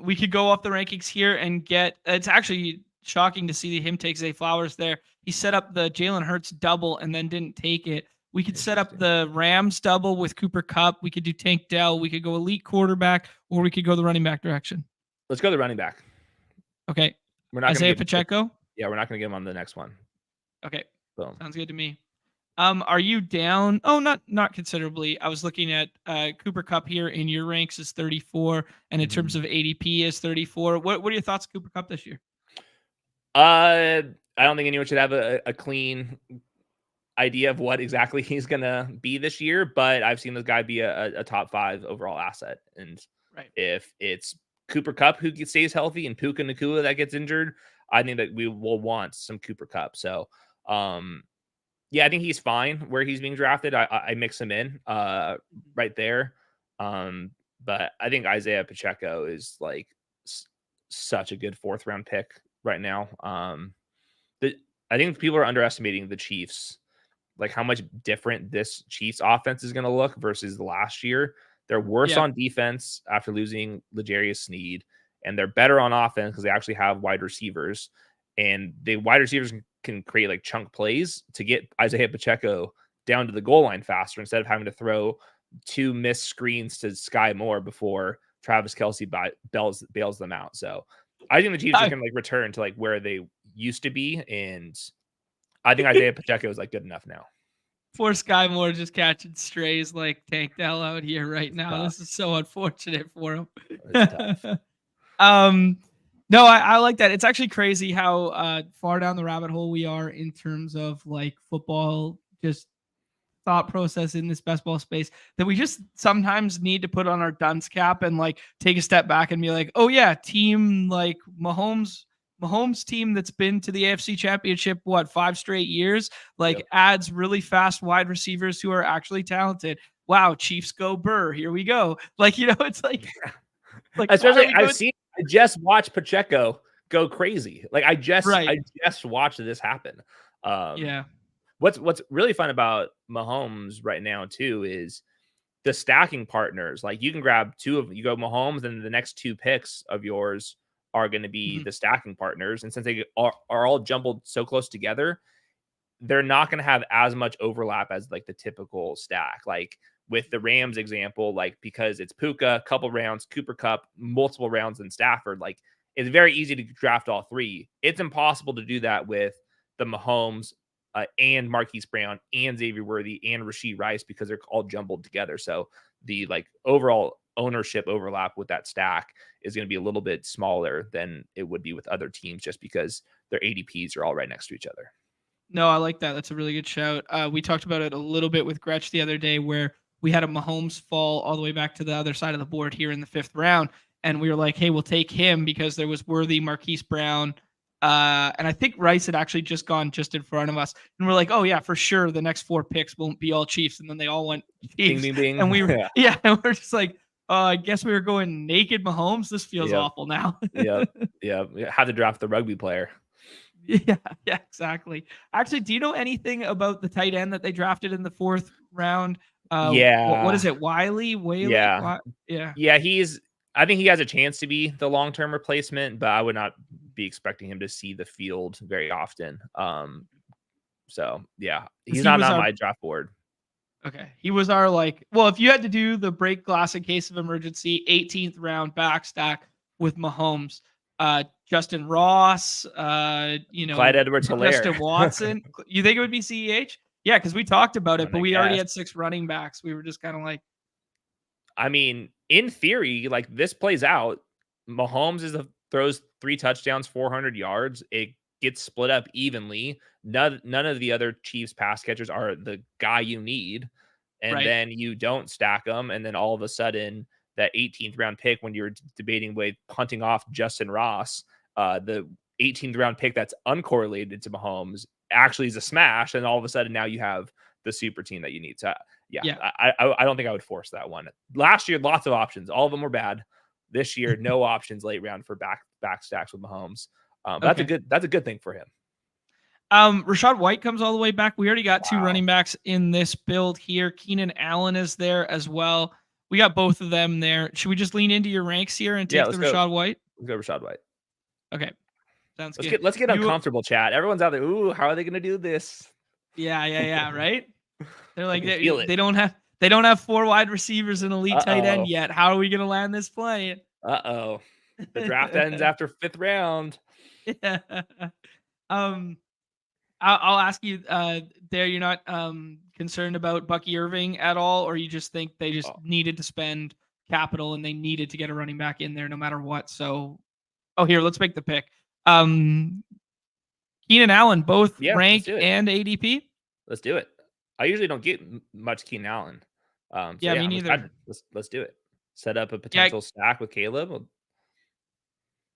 Speaker 1: We could go off the rankings here and get. It's actually shocking to see him take Zay Flowers there. He set up the Jalen Hurts double and then didn't take it. We could set up
Speaker 2: Interesting.
Speaker 1: the Rams double with Cooper Kupp. We could do Tank Dell. We could go elite quarterback, or we could go the running back direction.
Speaker 2: Let's go the running back.
Speaker 1: Okay.
Speaker 2: We're not going to
Speaker 1: Isaiah
Speaker 2: get.
Speaker 1: Pacheco.
Speaker 2: Yeah, we're not going to get him on the next one.
Speaker 1: Okay.
Speaker 2: Boom.
Speaker 1: Sounds good to me. Are you down? Oh, not considerably. I was looking at Cooper Cup here in your ranks is 34, and in terms
Speaker 2: Mhm.
Speaker 1: of ADP is 34. What are your thoughts, Cooper Cup this year?
Speaker 2: I don't think anyone should have a clean idea of what exactly he's gonna be this year, but I've seen this guy be a top 5 overall asset. And
Speaker 1: Right.
Speaker 2: if it's Cooper Cup who stays healthy and Puka Nakua that gets injured, I think that we will want some Cooper Cup. So, yeah, I think he's fine where he's being drafted. I mix him in
Speaker 1: Mhm.
Speaker 2: right there. Um, but I think Isaiah Pacheco is like such a good 4th round pick right now. The I think people are underestimating the Chiefs, like how much different this Chiefs offense is going to look versus last year. They're worse
Speaker 1: Yeah.
Speaker 2: on defense after losing L'Jarius Sneed, and they're better on offense because they actually have wide receivers, and the wide receivers can create like chunk plays to get Isaiah Pacheco down to the goal line faster instead of having to throw 2 missed screens to Sky Moore before Travis Kelsey bails them out. So I think the Chiefs are
Speaker 1: I,
Speaker 2: going to like return to like where they used to be, and I think Isaiah Pacheco is like good enough now.
Speaker 1: Poor Sky Moore just catching strays like Tank Dell out here right
Speaker 2: It's
Speaker 1: now.
Speaker 2: tough.
Speaker 1: This is so unfortunate for him.
Speaker 2: It's tough.
Speaker 1: um, no, I like that. It's actually crazy how far down the rabbit hole we are in terms of like football, just thought process in this best ball space that we just sometimes need to put on our dunce cap and like take a step back and be like, oh yeah, team like Mahomes team that's been to the AFC Championship what 5 straight years, like
Speaker 2: Yep.
Speaker 1: adds really fast wide receivers who are actually talented. Wow, Chiefs go Burr. Here we go. Like, it's like why are
Speaker 2: Especially
Speaker 1: we doing
Speaker 2: I just watched Pacheco go crazy. Like
Speaker 1: right?
Speaker 2: I just watched this happen. Um
Speaker 1: Yeah.
Speaker 2: what's really fun about Mahomes right now too is the stacking partners. Like you can grab you go Mahomes, and the next 2 picks of yours are going to be
Speaker 1: Mhm.
Speaker 2: the stacking partners. And since they are all jumbled so close together, they're not going to have as much overlap as like the typical stack. Like with the Rams example, like because it's Puka, couple rounds, Cooper Cup, multiple rounds, and Stafford, like it's very easy to draft all 3. It's impossible to do that with the Mahomes and Marquise Brown and Xavier Worthy and Rashid Rice because they're all jumbled together. So the like overall ownership overlap with that stack is going to be a little bit smaller than it would be with other teams just because their ADPs are all right next to each other.
Speaker 1: No, I like that. That's a really good shout. We talked about it a little bit with Gretch the other day, where we had a Mahomes fall all the way back to the other side of the board here in the 5th round, and we were like, "Hey, we'll take him because there was Worthy, Marquise Brown, and I think Rice had actually just gone just in front of us." And we're like, "Oh yeah, for sure, the next 4 picks won't be all Chiefs," and then they all went
Speaker 2: Bing,
Speaker 1: Chiefs,
Speaker 2: bing, bing.
Speaker 1: and we were
Speaker 2: Yeah.
Speaker 1: yeah, and we're just like, I guess we were going naked Mahomes. This feels
Speaker 2: Yep.
Speaker 1: awful now."
Speaker 2: Yep. Yep. Had to draft the rugby player.
Speaker 1: Yeah, yeah, exactly. Actually, do you know anything about the tight end that they drafted in the 4th round? What
Speaker 2: Yeah.
Speaker 1: is it? Whaley?
Speaker 2: Yeah.
Speaker 1: Yeah.
Speaker 2: Yeah. I think he has a chance to be the long term replacement, but I would not be expecting him to see the field very often. So yeah,
Speaker 1: Because
Speaker 2: he's
Speaker 1: he
Speaker 2: not
Speaker 1: was
Speaker 2: on
Speaker 1: our
Speaker 2: my draft board.
Speaker 1: okay. He was our like, well, if you had to do the break glass in case of emergency, 18th round back stack with Mahomes, Justin Ross,
Speaker 2: Clyde Edwards Hilaire.
Speaker 1: Justin Watson. You think it would be CEH? Yeah, because we talked about
Speaker 2: I'm
Speaker 1: it, but
Speaker 2: gonna
Speaker 1: we already
Speaker 2: guess.
Speaker 1: had 6 running backs. We were just kind of like,
Speaker 2: I mean, in theory, like this plays out. Mahomes throws 3 touchdowns, 400 yards. It gets split up evenly. None of the other Chiefs pass catchers are the guy you need, and
Speaker 1: right.
Speaker 2: then you don't stack them, and then all of a sudden that 18th round pick when you were debating with punting off Justin Ross, the 18th round pick that's uncorrelated to Mahomes actually is a smash, and all of a sudden now you have the super team that you need. So yeah,
Speaker 1: Yeah.
Speaker 2: I don't think I would force that one. Last year, lots of options. All of them were bad. This year, no options late round for back stacks with Mahomes. But
Speaker 1: Okay.
Speaker 2: that's a good thing for him.
Speaker 1: Rashad White comes all the way back. We already got 2
Speaker 2: Wow.
Speaker 1: running backs in this build here. Keenan Allen is there as well. We got both of them there. Should we just lean into your ranks here and
Speaker 2: Yeah,
Speaker 1: take the Rashad White?
Speaker 2: let's go Rashad White.
Speaker 1: Okay. Sounds good.
Speaker 2: Let's get
Speaker 1: You
Speaker 2: uncomfortable, chat. Everyone's out there. Ooh, how are they gonna do this?
Speaker 1: yeah, right? They're
Speaker 2: I
Speaker 1: like
Speaker 2: can feel it.
Speaker 1: they don't have 4 wide receivers and elite tight end
Speaker 2: Uh-oh.
Speaker 1: yet. How are we going to land this plane?
Speaker 2: Uh-oh. The draft ends after 5th round.
Speaker 1: Yeah. Um I'll ask you there. You're not concerned about Bucky Irving at all, or you just think they just
Speaker 2: Oh,
Speaker 1: needed to spend capital and they needed to get a running back in there no matter what. So, oh, here, let's make the pick. Keenan Allen, both
Speaker 2: yeah, let's
Speaker 1: rank
Speaker 2: do it.
Speaker 1: and ADP.
Speaker 2: Let's do it. I usually don't get much Keenan Allen. So
Speaker 1: Yeah, me
Speaker 2: I'm
Speaker 1: neither.
Speaker 2: excited. Let's do it. Set up a
Speaker 1: Yeah,
Speaker 2: potential stack with Caleb.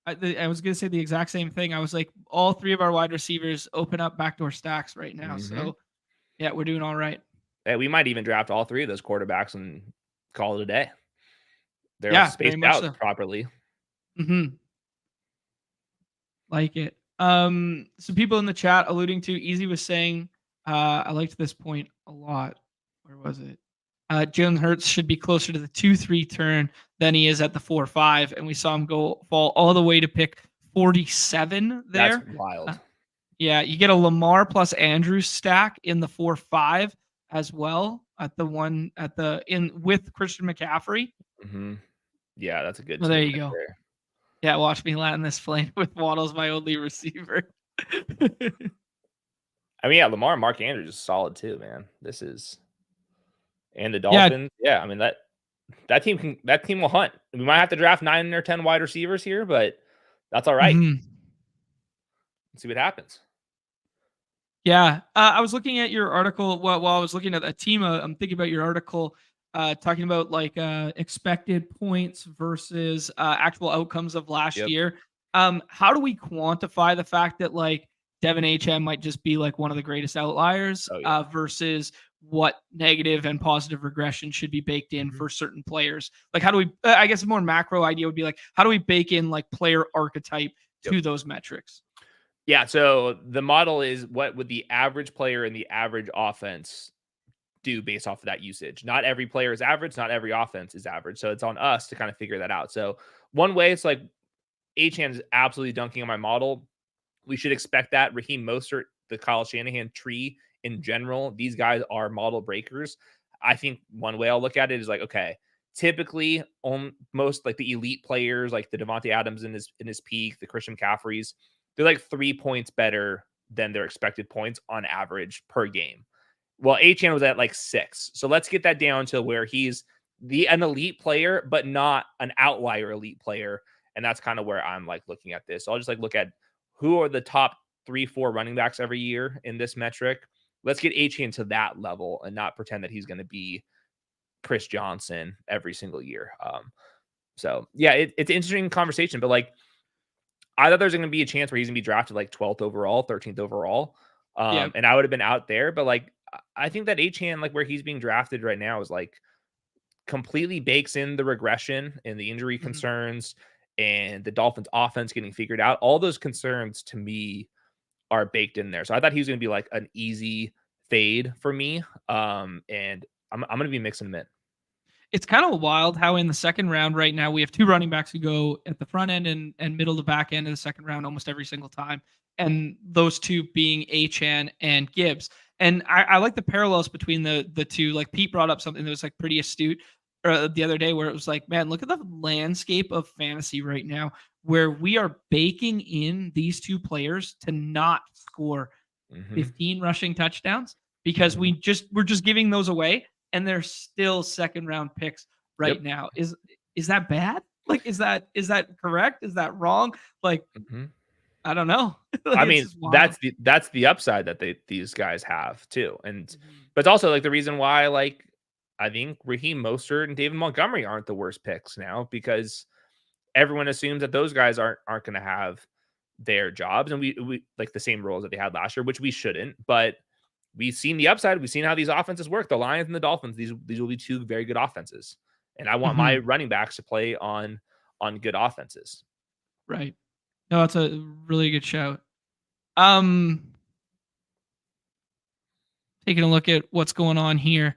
Speaker 1: I was gonna say the exact same thing. I was like, all three of our wide receivers open up backdoor stacks right now.
Speaker 2: Mm-hmm.
Speaker 1: So yeah, we're doing all right.
Speaker 2: Hey, we might even draft all three of those quarterbacks and call it a day. They're all
Speaker 1: Yeah, very
Speaker 2: spaced
Speaker 1: much
Speaker 2: out
Speaker 1: so.
Speaker 2: properly.
Speaker 1: Mm-hmm. Like it. Some people in the chat alluding to Easy was saying, I liked this point a lot. Where was it? Jalen Hurts should be closer to the 2-3 turn than he is at the 4-5, and we saw him fall all the way to pick 47
Speaker 2: That's
Speaker 1: there.
Speaker 2: wild.
Speaker 1: Yeah, you get a Lamar plus Andrews stack in the 4-5 as well at the one at the in with Christian McCaffrey.
Speaker 2: Mm-hmm. Yeah, that's a good
Speaker 1: Well, there
Speaker 2: team
Speaker 1: you
Speaker 2: right
Speaker 1: go.
Speaker 2: there.
Speaker 1: Yeah, watch me land this plane with Waddle's my only receiver.
Speaker 2: I mean, yeah, Lamar and Mark Andrews is solid too, man. This is and the
Speaker 1: Yeah.
Speaker 2: Dolphins. Yeah, I mean that team will hunt. We might have to draft 9 or 10 wide receivers here, but that's all right.
Speaker 1: Mhm.
Speaker 2: Let's see what happens.
Speaker 1: Yeah, I was looking at your article while I was looking at a team. I'm thinking about your article talking about like expected points versus actual outcomes of last
Speaker 2: Yep.
Speaker 1: year. How do we quantify the fact that like Devin HM might just be like one of the greatest outliers
Speaker 2: Oh, yeah.
Speaker 1: versus what negative and positive regression should be baked in
Speaker 2: Mhm.
Speaker 1: for certain players? Like, how do we? I guess a more macro idea would be like, how do we bake in like player archetype to those metrics?
Speaker 2: Yeah, so the model is what would the average player in the average offense do based off of that usage. Not every player is average, not every offense is average. So it's on us to kind of figure that out. So one way it's like Achane is absolutely dunking on my model. We should expect that. Raheem Mostert, the Kyle Shanahan tree in general, these guys are model breakers. I think one way I'll look at it is like, okay, typically on most like the elite players, like the Devontae Adams in his peak, the Christian McCaffreys, they're like 3 points better than their expected points on average per game. Well, Achane was at like 6. So let's get that down to where he's an elite player, but not an outlier elite player. And that's kind of where I'm like looking at this. So I'll just like look at who are the top 3-4 running backs every year in this metric. Let's get Achane to that level and not pretend that he's going to be Chris Johnson every single year. So yeah, it's an interesting conversation, but like I thought there's going to be a chance where he's going to be drafted like 12th overall, 13th overall.
Speaker 1: Yeah.
Speaker 2: And I would have been out there, but like I think that Achane, like where he's being drafted right now, is like completely bakes in the regression and the injury concerns and the Dolphins offense getting figured out. All those concerns to me are baked in there. So I thought he was going to be like an easy fade for me. And I'm going to be mixing them in.
Speaker 1: It's kind of wild how in the second round right now we have two running backs who go at the front end and middle to back end of the second round almost every single time, and those two being Achane and Gibbs. And I like the parallels between the two. Like Pete brought up something that was like pretty astute the other day, where it was like, man, look at the landscape of fantasy right now, where we are baking in these two players to not score 15 rushing touchdowns because we're just giving those away, and they're still second round picks right now. Is that bad? Like, is that correct? Is that wrong? Like, I don't know. Like,
Speaker 2: I mean, that's the upside that these guys have too. And but it's also like the reason why like I think Raheem Mostert and David Montgomery aren't the worst picks now, because everyone assumes that those guys aren't going to have their jobs, and we like the same roles that they had last year, which we shouldn't. But we've seen the upside. We've seen how these offenses work. The Lions and the Dolphins. These will be two very good offenses, and I want my running backs to play on good offenses.
Speaker 1: Right. No, that's a really good shout. Taking a look at what's going on here.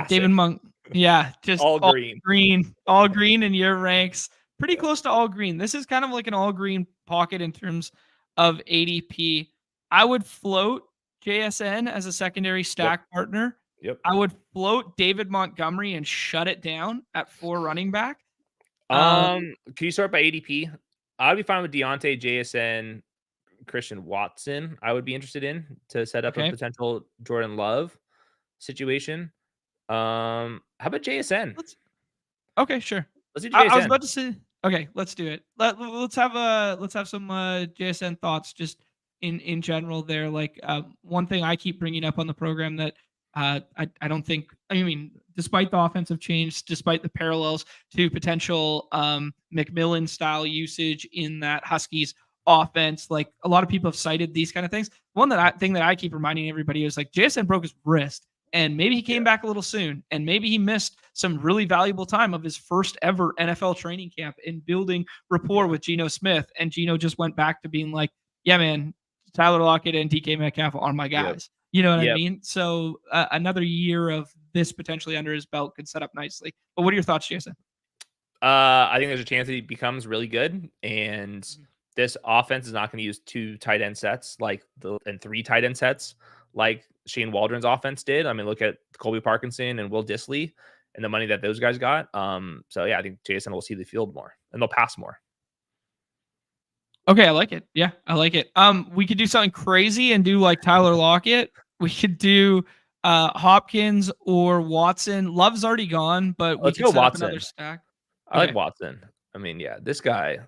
Speaker 1: David Monk. Yeah, just
Speaker 2: all green,
Speaker 1: in your ranks. Pretty close to all green. This is kind of like an all green pocket in terms of ADP. I would float JSN as a secondary stack partner. I would float David Montgomery and shut it down at 4 running back.
Speaker 2: Can you start by ADP? I'd be fine with Deontay, JSN, Christian Watson, I would be interested in to set up a
Speaker 1: Okay.
Speaker 2: potential Jordan Love situation. How about JSN?
Speaker 1: Okay, sure.
Speaker 2: Let's do
Speaker 1: I was
Speaker 2: JSN.
Speaker 1: about to say, okay, let's do it. Let's have some JSN thoughts just in general there. Like one thing I keep bringing up on the program that I don't think, I mean, despite the offensive change, despite the parallels to potential McMillan style usage in that Huskies offense, like a lot of people have cited these kind of things. Thing that I keep reminding everybody is like JSN broke his wrist, and maybe he came
Speaker 2: Yeah.
Speaker 1: back a little soon, and maybe he missed some really valuable time of his first ever NFL training camp in building rapport
Speaker 2: Yeah.
Speaker 1: with Geno Smith. And Geno just went back to being like, yeah, man, Tyler Lockett and DK Metcalf are my
Speaker 2: Yep.
Speaker 1: guys. You know what I
Speaker 2: Yep.
Speaker 1: mean? So another year of this potentially under his belt could set up nicely. But what are your thoughts, Jason?
Speaker 2: I think there's a chance that he becomes really good, and this offense is not going to use 2 tight end sets and 3 tight end sets like Shane Waldron's offense did. I mean, look at Colby Parkinson and Will Dissly and the money that those guys got. So yeah, I think Jason will see the field more and they'll pass more.
Speaker 1: Okay, I like it. Yeah, I like it. We could do something crazy and do like Tyler Lockett. We could do Hopkins or Watson. Love's already gone, but we
Speaker 2: Let's
Speaker 1: could
Speaker 2: go
Speaker 1: set up another
Speaker 2: Watson.
Speaker 1: stack.
Speaker 2: I
Speaker 1: Okay.
Speaker 2: like Watson. I mean, yeah, this guy.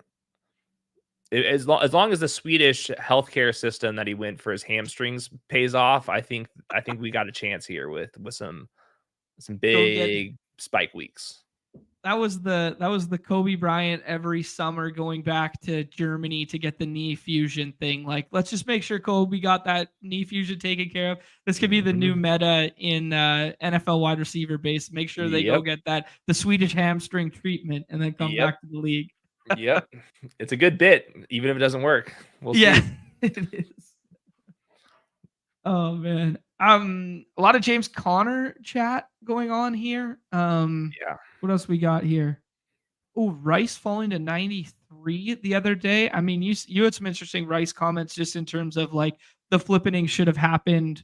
Speaker 2: As long as the Swedish healthcare system that he went for his hamstrings pays off, I think we got a chance here with some
Speaker 1: Go get
Speaker 2: big spike weeks.
Speaker 1: that was the Kobe Bryant every summer going back to Germany to get the knee fusion thing. Like, let's just make sure Kobe got that knee fusion taken care of. This could be the new meta in NFL wide receiver base. Make sure they go
Speaker 2: Yep.
Speaker 1: get the Swedish hamstring treatment and then come
Speaker 2: Yep.
Speaker 1: back to the league.
Speaker 2: Yep. It's a good bit, even if it doesn't work. We'll
Speaker 1: Yeah,
Speaker 2: see.
Speaker 1: it is. Oh man. A lot of James Conner chat going on here.
Speaker 2: Yeah.
Speaker 1: What else we got here? Oh, Rice falling to 93 the other day. I mean, you had some interesting Rice comments just in terms of like the flippening should have happened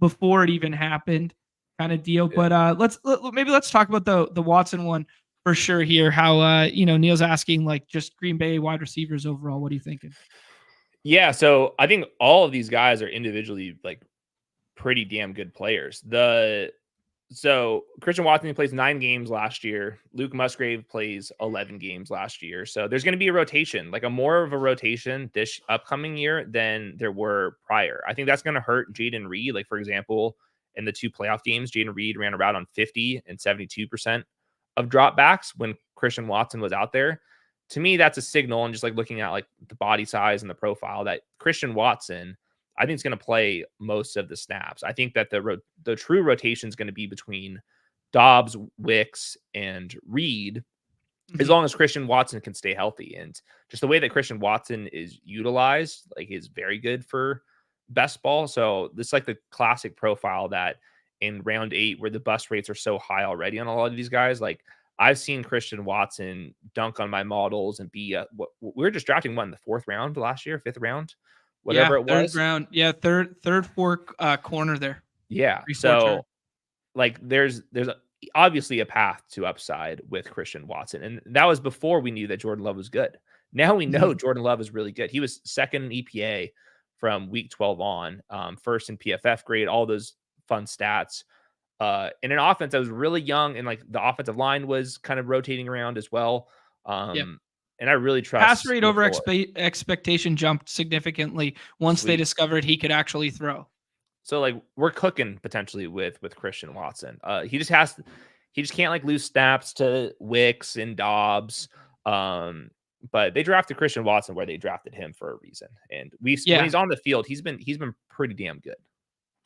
Speaker 1: before it even happened kind of deal.
Speaker 2: Yeah.
Speaker 1: But let's talk about the Watson one for sure here. How Neil's asking like just Green Bay wide receivers overall. What are you thinking?
Speaker 2: Yeah, so I think all of these guys are individually like pretty damn good players. So Christian Watson plays 9 games last year. Luke Musgrave plays 11 games last year. So there's going to be a rotation, like a more of a rotation this upcoming year than there were prior. I think that's going to hurt Jaden Reed. Like, for example, in the 2 playoff games, Jaden Reed ran around on 50 and 72% of dropbacks when Christian Watson was out there. To me, that's a signal. And just like looking at like the body size and the profile that Christian Watson, I think it's going to play most of the snaps. I think that the true rotation is going to be between Dobbs, Wicks, and Reed, as long as Christian Watson can stay healthy. And just the way that Christian Watson is utilized, like, is very good for best ball. So this is like the classic profile that in round 8, where the bust rates are so high already on a lot of these guys, like I've seen Christian Watson dunk on my models and be what we were just drafting in the 4th round last year, 5th round, whatever it was.
Speaker 1: Third round. Yeah, third fork corner there.
Speaker 2: Yeah. So like there's obviously a path to upside with Christian Watson. And that was before we knew that Jordan Love was good. Now we know Jordan Love is really good. He was 2nd in EPA from week 12 on, 1st in PFF grade, all those fun stats. In an offense that was really young, and like the offensive line was kind of rotating around as well. And I really trust
Speaker 1: pass rate over expectation jumped significantly once they discovered he could actually throw.
Speaker 2: So like we're cooking potentially with Christian Watson. He just can't like lose snaps to Wicks and Dobbs. But they drafted Christian Watson where they drafted him for a reason. And when he's on the field, he's been pretty damn good.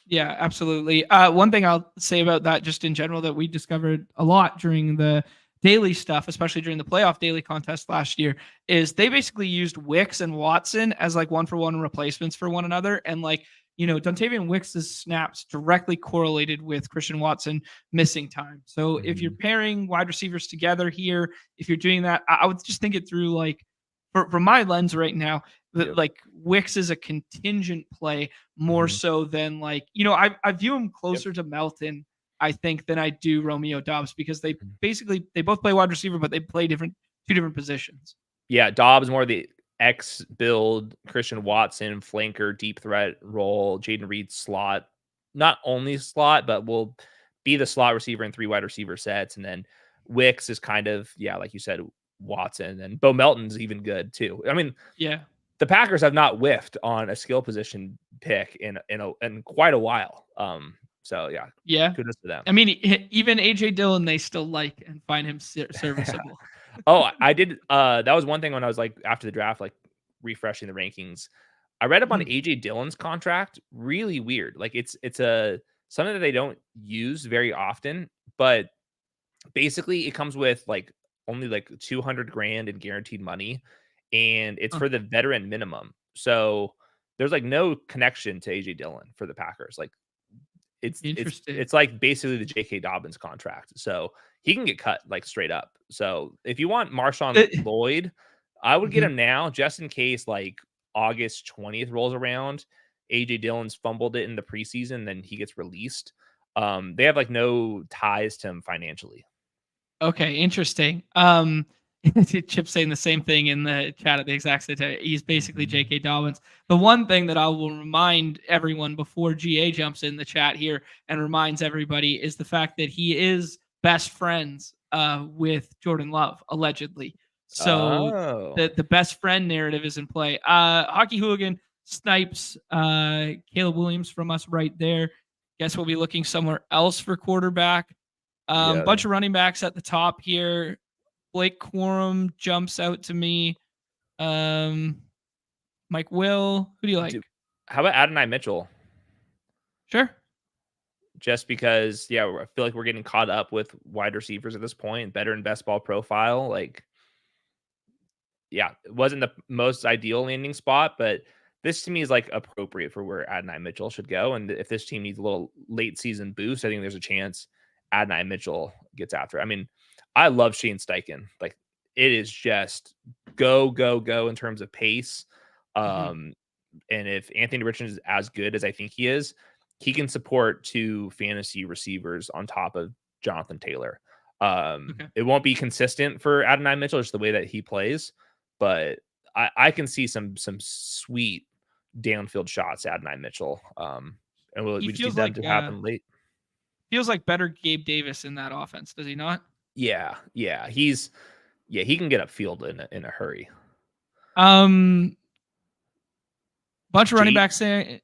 Speaker 1: Yeah, absolutely. One thing I'll say about that just in general that we discovered a lot during the daily stuff, especially during the playoff daily contest last year, is they basically used Wicks and Watson as like 1-for-1 replacements for one another. And like, Dontavian Wicks' snaps directly correlated with Christian Watson missing time. So if you're pairing wide receivers together here, if you're doing that, I would just think it through like, from my lens right now, like Wicks is a contingent play more so than like, I view him closer to Melton, I think, than I do Romeo Dobbs, because they both play wide receiver, but they play two different positions.
Speaker 2: Yeah, Dobbs more the X build, Christian Watson, flanker, deep threat role, Jaden Reed slot, not only slot, but will be the slot receiver in 3 wide receiver sets. And then Wicks is kind of, yeah, like you said, Watson, and Bo Melton's even good too. I mean,
Speaker 1: Yeah.
Speaker 2: the Packers have not whiffed on a skill position pick in quite a while. So yeah,
Speaker 1: Yeah.
Speaker 2: kudos to them.
Speaker 1: I mean, even AJ Dillon, they still like and find him serviceable.
Speaker 2: Oh, I did. That was one thing when I was like after the draft, like refreshing the rankings. I read up on
Speaker 1: Mhm.
Speaker 2: AJ Dillon's contract. Really weird. Like it's a something that they don't use very often, but basically it comes with like only like 200 grand in guaranteed money, and it's
Speaker 1: Huh.
Speaker 2: for the veteran minimum. So there's like no connection to AJ Dillon for the Packers. Like it's it's
Speaker 1: Interesting.
Speaker 2: it's like basically the J.K. Dobbins contract. So he can get cut like straight up. So if you want Marshawn
Speaker 1: Uh,
Speaker 2: Lloyd, I would get
Speaker 1: mhm.
Speaker 2: him now just in case like August 20th rolls around. AJ Dillon's fumbled it in the preseason, then he gets released. They have like no ties to him financially.
Speaker 1: Okay, interesting. Chip saying the same thing in the chat at the exact same time. He's basically J.K. Dobbins. The one thing that I will remind everyone before GA jumps in the chat here and reminds everybody is the fact that he is best friends with Jordan Love, allegedly. So
Speaker 2: Oh,
Speaker 1: the best friend narrative is in play. Hockey Hooligan snipes Caleb Williams from us right there. Guess we'll be looking somewhere else for quarterback.
Speaker 2: yeah.
Speaker 1: Bunch of running backs at the top here. Blake Quorum jumps out to me. Um, Mike Will. Who do you
Speaker 2: Do,
Speaker 1: like?
Speaker 2: how about Adonai Mitchell?
Speaker 1: Sure.
Speaker 2: Just because, yeah, I feel like we're getting caught up with wide receivers at this point, better in best ball profile. Like, yeah, it wasn't the most ideal landing spot, but this to me is like appropriate for where Adonai Mitchell should go. And if this team needs a little late season boost, I think there's a chance Adonai Mitchell gets after it. I mean, I love Shane Steichen. Like, it is just go, go, go in terms of pace.
Speaker 1: Mhm.
Speaker 2: Um, and if Anthony Richardson is as good as I think he is, he can support 2 fantasy receivers on top of Jonathan Taylor.
Speaker 1: Okay.
Speaker 2: It won't be consistent for Adonai Mitchell, just the way that he plays, but I can see some sweet downfield shots at Adonai Mitchell. And
Speaker 1: He
Speaker 2: we just need them to happen late.
Speaker 1: feels like better Gabe Davis in that offense, does he not?
Speaker 2: Yeah, yeah, he can get upfield in a hurry.
Speaker 1: Um, bunch of running
Speaker 2: Jade
Speaker 1: backs there.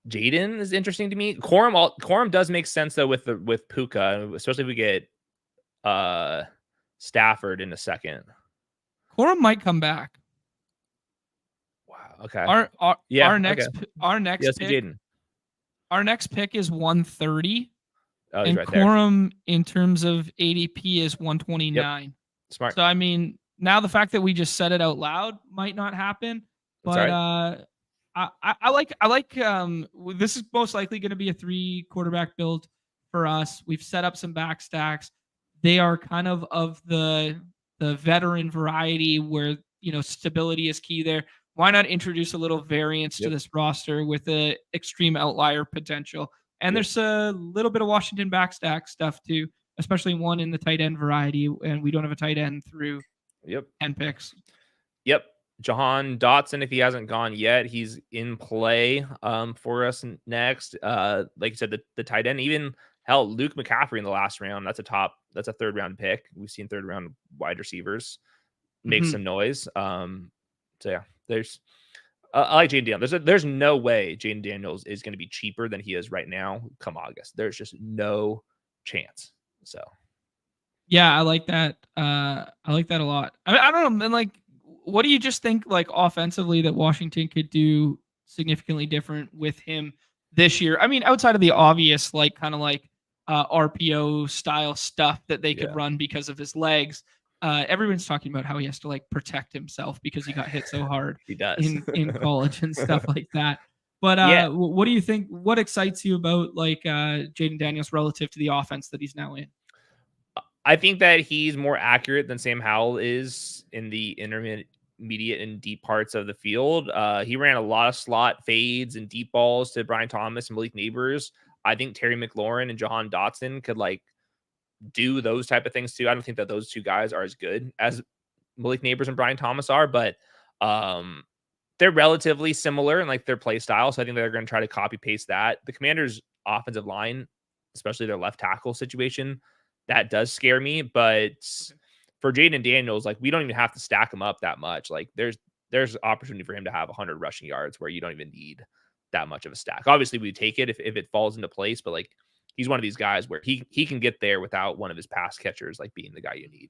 Speaker 2: Jaden is interesting to me. Quorum does make sense though with Puka, especially if we get Stafford in a second.
Speaker 1: Quorum might come back.
Speaker 2: Wow. Okay.
Speaker 1: Our our
Speaker 2: Yeah.
Speaker 1: our
Speaker 2: Okay.
Speaker 1: next our next
Speaker 2: Yes,
Speaker 1: pick
Speaker 2: Jaden.
Speaker 1: our next pick is 130,
Speaker 2: Oh, he's
Speaker 1: and
Speaker 2: right there.
Speaker 1: Quorum in terms of ADP is
Speaker 2: Yep.
Speaker 1: 129.
Speaker 2: Smart.
Speaker 1: So I mean, now the fact that we just said it out loud might not happen,
Speaker 2: That's all
Speaker 1: but
Speaker 2: right.
Speaker 1: this is most likely going to be a 3 quarterback build for us. We've set up some back stacks. They are kind of the veteran variety where stability is key there. Why not introduce a little variance to
Speaker 2: Yep.
Speaker 1: this roster with a extreme outlier potential? And
Speaker 2: Yep.
Speaker 1: there's a little bit of Washington backstack stuff too, especially one in the tight end variety, and we don't have a tight end through
Speaker 2: Yep.
Speaker 1: 10 picks.
Speaker 2: Yep. Jahan Dotson, if he hasn't gone yet, he's in play for us next. Like you said, the tight end, even hell, Luke McCaffrey in the last round. That's a 3rd round pick. We've seen 3rd round wide receivers make
Speaker 1: Mm-hmm.
Speaker 2: some noise. So yeah, there's I like Jaden Daniels. There's no way Jaden Daniels is going to be cheaper than he is right now come August. There's just no chance. So
Speaker 1: Yeah, I like that. I like that a lot. I don't know, man. Like, what do you just think, like, offensively, that Washington could do significantly different with him this year? I mean, outside of the obvious, like, kind of like RPO style stuff that they could
Speaker 2: yeah,
Speaker 1: run because of his legs. Everyone's talking about how he has to like protect himself because he got hit so hard
Speaker 2: he does.
Speaker 1: in college and stuff like that. But
Speaker 2: Yeah,
Speaker 1: what do you think? What excites you about like Jaden Daniels relative to the offense that he's now in?
Speaker 2: I think that he's more accurate than Sam Howell is in the intermediate and deep parts of the field. He ran a lot of slot fades and deep balls to Brian Thomas and Malik Neighbors. I think Terry McLaurin and Jahan Dotson could like do those type of things too. I don't think that those 2 guys are as good as Malik Neighbors and Brian Thomas are, but They're relatively similar in like their play style, so I think they're going to try to copy paste that. The Commanders' offensive line, especially their left tackle situation, that does scare me. But for Jaden Daniels, like we don't even have to stack him up that much. Like there's opportunity for him to have 100 rushing yards where you don't even need that much of a stack. Obviously, we take it if it falls into place, but like he's one of these guys where he can get there without one of his pass catchers like being the guy you need.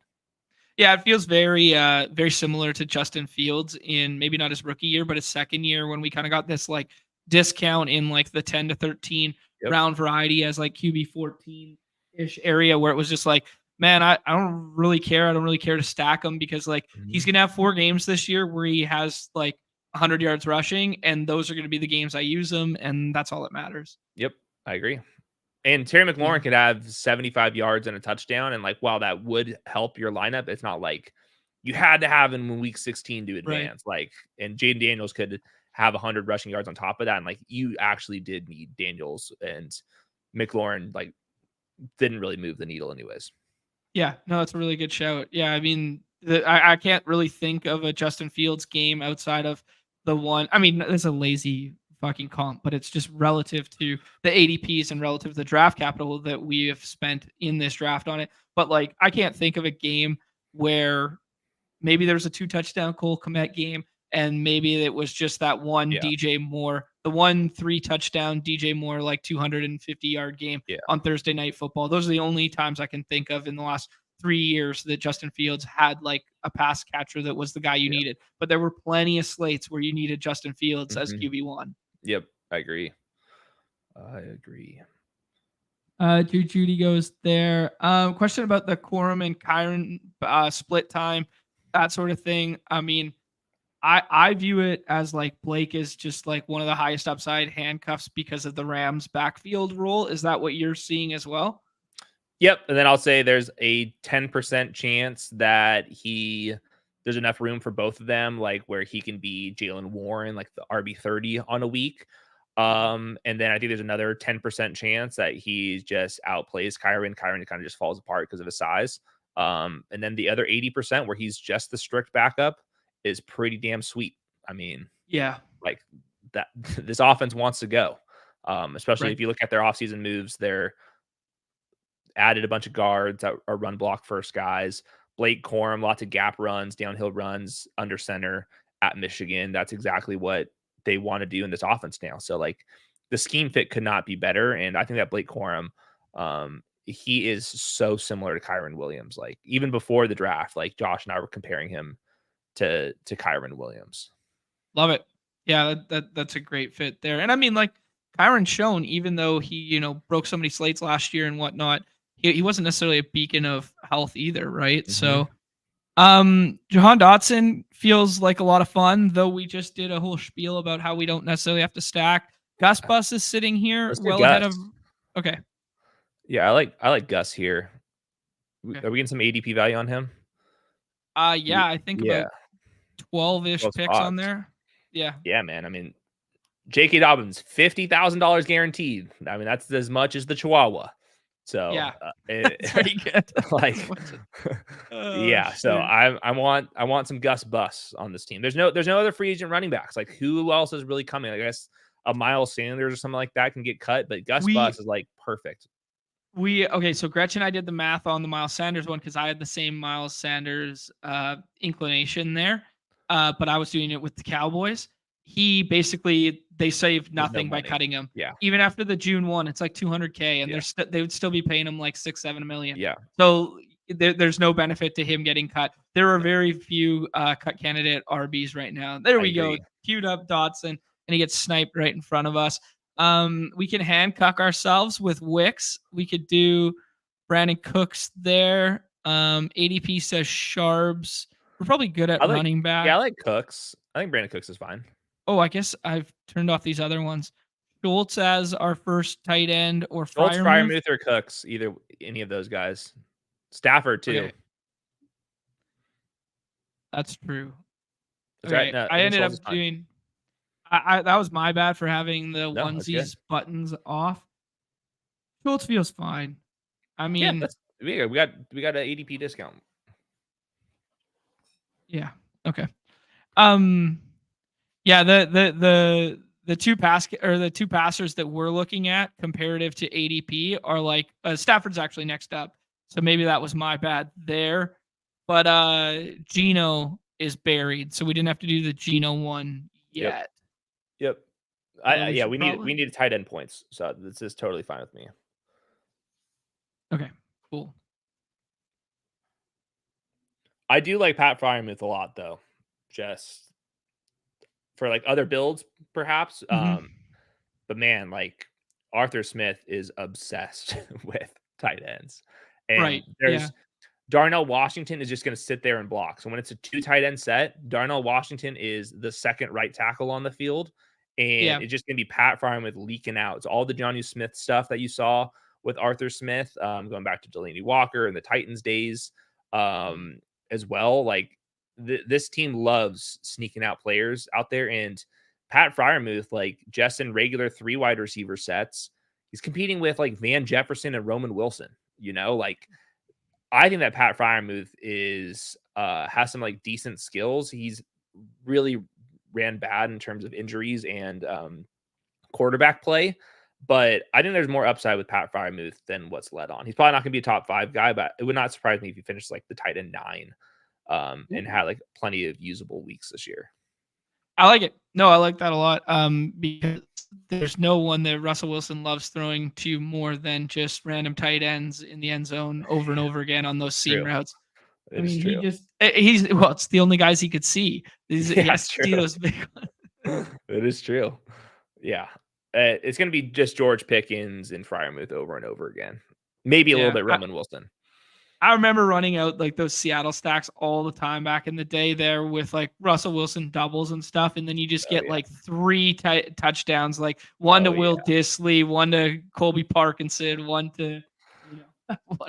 Speaker 1: Yeah, it feels very similar to Justin Fields in maybe not his rookie year, but his second year when we kind of got this like discount in like the 10 to 13
Speaker 2: Yep.
Speaker 1: round variety as like QB 14-ish area where it was just like, man, I don't really care. I don't really care to stack him because like he's going to have 4 games this year where he has like 100 yards rushing, and those are going to be the games I use him, and that's all that matters.
Speaker 2: Yep, I agree. And Terry McLaurin could have 75 yards and a touchdown. And like, while that would help your lineup, it's not like you had to have him in week 16 to advance.
Speaker 1: Right.
Speaker 2: Like, and Jaden Daniels could have 100 rushing yards on top of that. And like, you actually did need Daniels, and McLaurin like didn't really move the needle anyways.
Speaker 1: Yeah, no, that's a really good shout. Yeah, I mean, I can't really think of a Justin Fields game outside of the one. I mean, it's a lazy fucking comp, but it's just relative to the ADPs and relative to the draft capital that we have spent in this draft on it. But like, I can't think of a game where maybe there was a 2 touchdown Cole Kmet game, and maybe it was just that one DJ Moore, the 1 3 touchdown DJ Moore, like 250-yard game on Thursday Night Football. Those are the only times I can think of in the last 3 years that Justin Fields had like a pass catcher that was the guy you needed. But there were plenty of slates where you needed Justin Fields as QB1.
Speaker 2: Yep, I agree.
Speaker 1: Judy goes there. Question about the Corum and Kyron split time, that sort of thing. I mean, I view it as like Blake is just like one of the highest upside handcuffs because of the Rams backfield role. Is that what you're seeing as well?
Speaker 2: Yep. And then I'll say there's a 10% chance that there's enough room for both of them, like where he can be Jalen Warren, like the RB30 on a week. And then I think there's another 10% chance that he just outplays Kyron. Kyron kind of just falls apart because of his size. And then the other 80% where he's just the strict backup is pretty damn sweet. I mean,
Speaker 1: yeah,
Speaker 2: like that this offense wants to go. Especially if you look at their offseason moves, they're added a bunch of guards that are run block first guys. Blake Corum, lots of gap runs, downhill runs, under center at Michigan. That's exactly what they want to do in this offense now. So like the scheme fit could not be better. And I think that Blake Corum, he is so similar to Kyron Williams. Like even before the draft, like Josh and I were comparing him to Kyron Williams.
Speaker 1: Love it. Yeah, that's a great fit there. And I mean, like Kyron's shown, even though he, broke so many slates last year and whatnot, he wasn't necessarily a beacon of health either, right? So Jahan Dotson feels like a lot of fun, though we just did a whole spiel about how we don't necessarily have to stack. Gus Bus is sitting here ahead of. Okay.
Speaker 2: Yeah, I like Gus here. Okay. Are we getting some ADP value on him?
Speaker 1: Yeah, I think about 12-ish picks on there. Yeah.
Speaker 2: Yeah, man. I mean, J.K. Dobbins, $50,000 guaranteed. I mean, that's as much as the Chihuahua. So
Speaker 1: yeah, it's pretty good.
Speaker 2: Like, yeah. Shit. So I want some Gus Bus on this team. There's no other free agent running backs. Like who else is really coming? I guess a Miles Sanders or something like that can get cut, but Gus Bus is like perfect.
Speaker 1: So Gretchen and I did the math on the Miles Sanders one because I had the same Miles Sanders inclination there, but I was doing it with the Cowboys. They saved nothing by cutting him.
Speaker 2: Yeah.
Speaker 1: Even after the June 1, it's like $200K, and they would still be paying him like $6-7 million.
Speaker 2: Yeah.
Speaker 1: So there's no benefit to him getting cut. There are very few cut candidate RBs right now. There we go. Queued up Dotson, and he gets sniped right in front of us. We can handcuff ourselves with Wicks. We could do Brandon Cooks there. ADP says Sharps. We're probably good at running back.
Speaker 2: Yeah, I like Cooks. I think Brandon Cooks is fine.
Speaker 1: Oh, I guess I've turned off these other ones. Schultz as our first tight end, or
Speaker 2: Freiermuth or Cooks, any of those guys. Stafford too.
Speaker 1: Okay. That's true.
Speaker 2: That's right. No,
Speaker 1: I ended up doing. That was my bad for having the onesies buttons off. Schultz feels fine. I mean,
Speaker 2: we got an ADP discount.
Speaker 1: Yeah. Okay. Yeah, the two passers that we're looking at comparative to ADP are like Stafford's actually next up, so maybe that was my bad there. But Geno is buried, so we didn't have to do the Geno one
Speaker 2: Yep.
Speaker 1: yet.
Speaker 2: Yep.
Speaker 1: Although
Speaker 2: Yeah,
Speaker 1: should
Speaker 2: we need tight end points, so this is totally fine with me.
Speaker 1: Okay, cool.
Speaker 2: I do like Pat Fryermuth a lot, though. Just for like other builds, perhaps.
Speaker 1: Mhm.
Speaker 2: But man, like Arthur Smith is obsessed with tight ends, and
Speaker 1: Right. Yeah.
Speaker 2: there's Darnell Washington is just going to sit there and block. So when it's a 2 tight end set, Darnell Washington is the second right tackle on the field, and
Speaker 1: Yeah.
Speaker 2: it's just going to be Pat Fryermuth leaking out. It's all the Johnny Smith stuff that you saw with Arthur Smith, going back to Delaney Walker and the Titans days, as well. Like this team loves sneaking out players out there, and Pat Fryermuth, like just in regular 3 wide receiver sets, he's competing with like Van Jefferson and Roman Wilson. Like I think that Pat Fryermuth is has some like decent skills. He's really ran bad in terms of injuries and quarterback play, but I think there's more upside with Pat Fryermuth than what's led on. He's probably not going to be a top 5 guy, but it would not surprise me if he finished like the tight end 9 and had like plenty of usable weeks this year.
Speaker 1: I like it. No, I like that a lot. Because there's no one that Russell Wilson loves throwing to more than just random tight ends in the end zone over and over again on those seam routes. I mean, it's the only guys he could see. He has to see those big
Speaker 2: ones. It is true. Yeah. It's going to be just George Pickens and Fryermuth over and over again. Maybe a little bit Roman Wilson.
Speaker 1: I remember running out like those Seattle stacks all the time back in the day there with like Russell Wilson doubles and stuff. And then you just get like 3 touchdowns, like one to Will Dissly, one to Colby Parkinson, one to,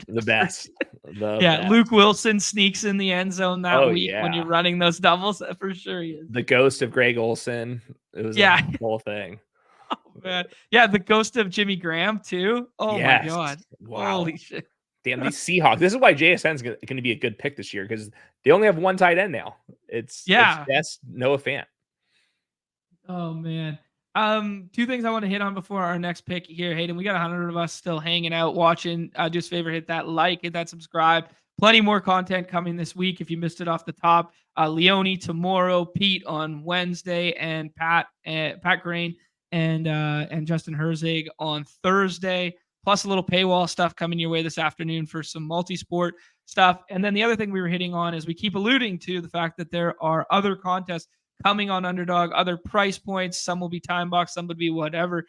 Speaker 2: the best. Best.
Speaker 1: Luke Wilson sneaks in the end zone that week when you're running those doubles. For sure he is.
Speaker 2: The ghost of Greg Olsen. It was a whole thing.
Speaker 1: Oh, man. Yeah, the ghost of Jimmy Graham too. Oh my God. Wow. Holy shit.
Speaker 2: Damn, these Seahawks. This is why JSN's going to be a good pick this year because they only have 1 tight end now. It's just Noah Fant.
Speaker 1: Oh man. 2 things I want to hit on before our next pick here, Hayden. We got 100 of us still hanging out, watching. Do us a favor, hit that like, hit that subscribe. Plenty more content coming this week. If you missed it off the top, Leone tomorrow, Pete on Wednesday, and Pat Grain and Justin Herzig on Thursday. Plus a little paywall stuff coming your way this afternoon for some multi-sport stuff. And then the other thing we were hitting on is we keep alluding to the fact that there are other contests coming on Underdog, other price points. Some will be time box, some would be whatever.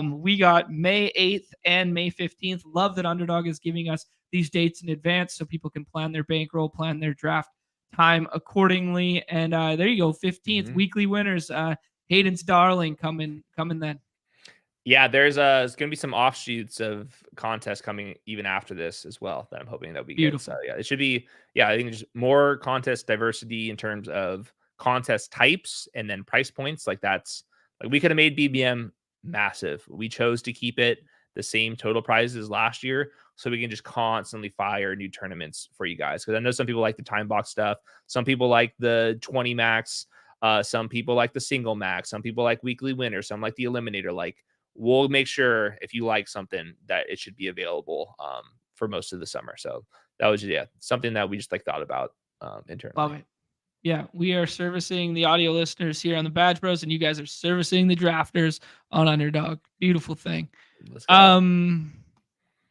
Speaker 1: We got May 8th and May 15th. Love that Underdog is giving us these dates in advance so people can plan their bankroll, plan their draft time accordingly. And there you go, 15th weekly winners. Hayden's darling coming then.
Speaker 2: Yeah, there's going to be some offshoots of contests coming even after this as well that I'm hoping that we get. So yeah, it should be, I think just more contest diversity in terms of contest types and then price points. Like that's like we could have made BBM massive. We chose to keep it the same total prizes last year so we can just constantly fire new tournaments for you guys. Because I know some people like the time box stuff. Some people like the 20 max. Some people like the single max. Some people like weekly winners. Some like the eliminator. Like we'll make sure if you like something that it should be available for most of the summer. So that was something that we just like thought about internally.
Speaker 1: Love it. Yeah, we are servicing the audio listeners here on the Badge Bros, and you guys are servicing the drafters on Underdog. Beautiful thing.
Speaker 2: Let's go.
Speaker 1: All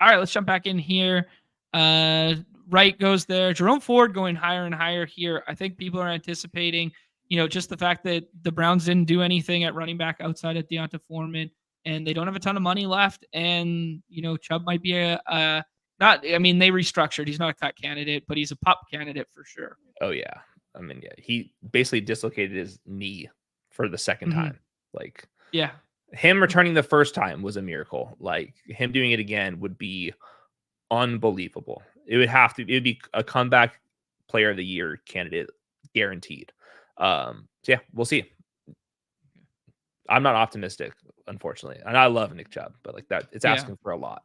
Speaker 1: right, let's jump back in here. Right goes there. Jerome Ford going higher and higher here. I think people are anticipating, just the fact that the Browns didn't do anything at running back outside of Deonta Foreman, and they don't have a ton of money left. And, Chubb might be they restructured. He's not a cut candidate, but he's a pup candidate for sure.
Speaker 2: Oh, yeah. I mean, he basically dislocated his knee for the second time. Like, him returning the first time was a miracle. Like, him doing it again would be unbelievable. It would be a comeback player of the year candidate, guaranteed. We'll see. I'm not optimistic, unfortunately. And I love Nick Chubb, but like that, it's asking for a lot.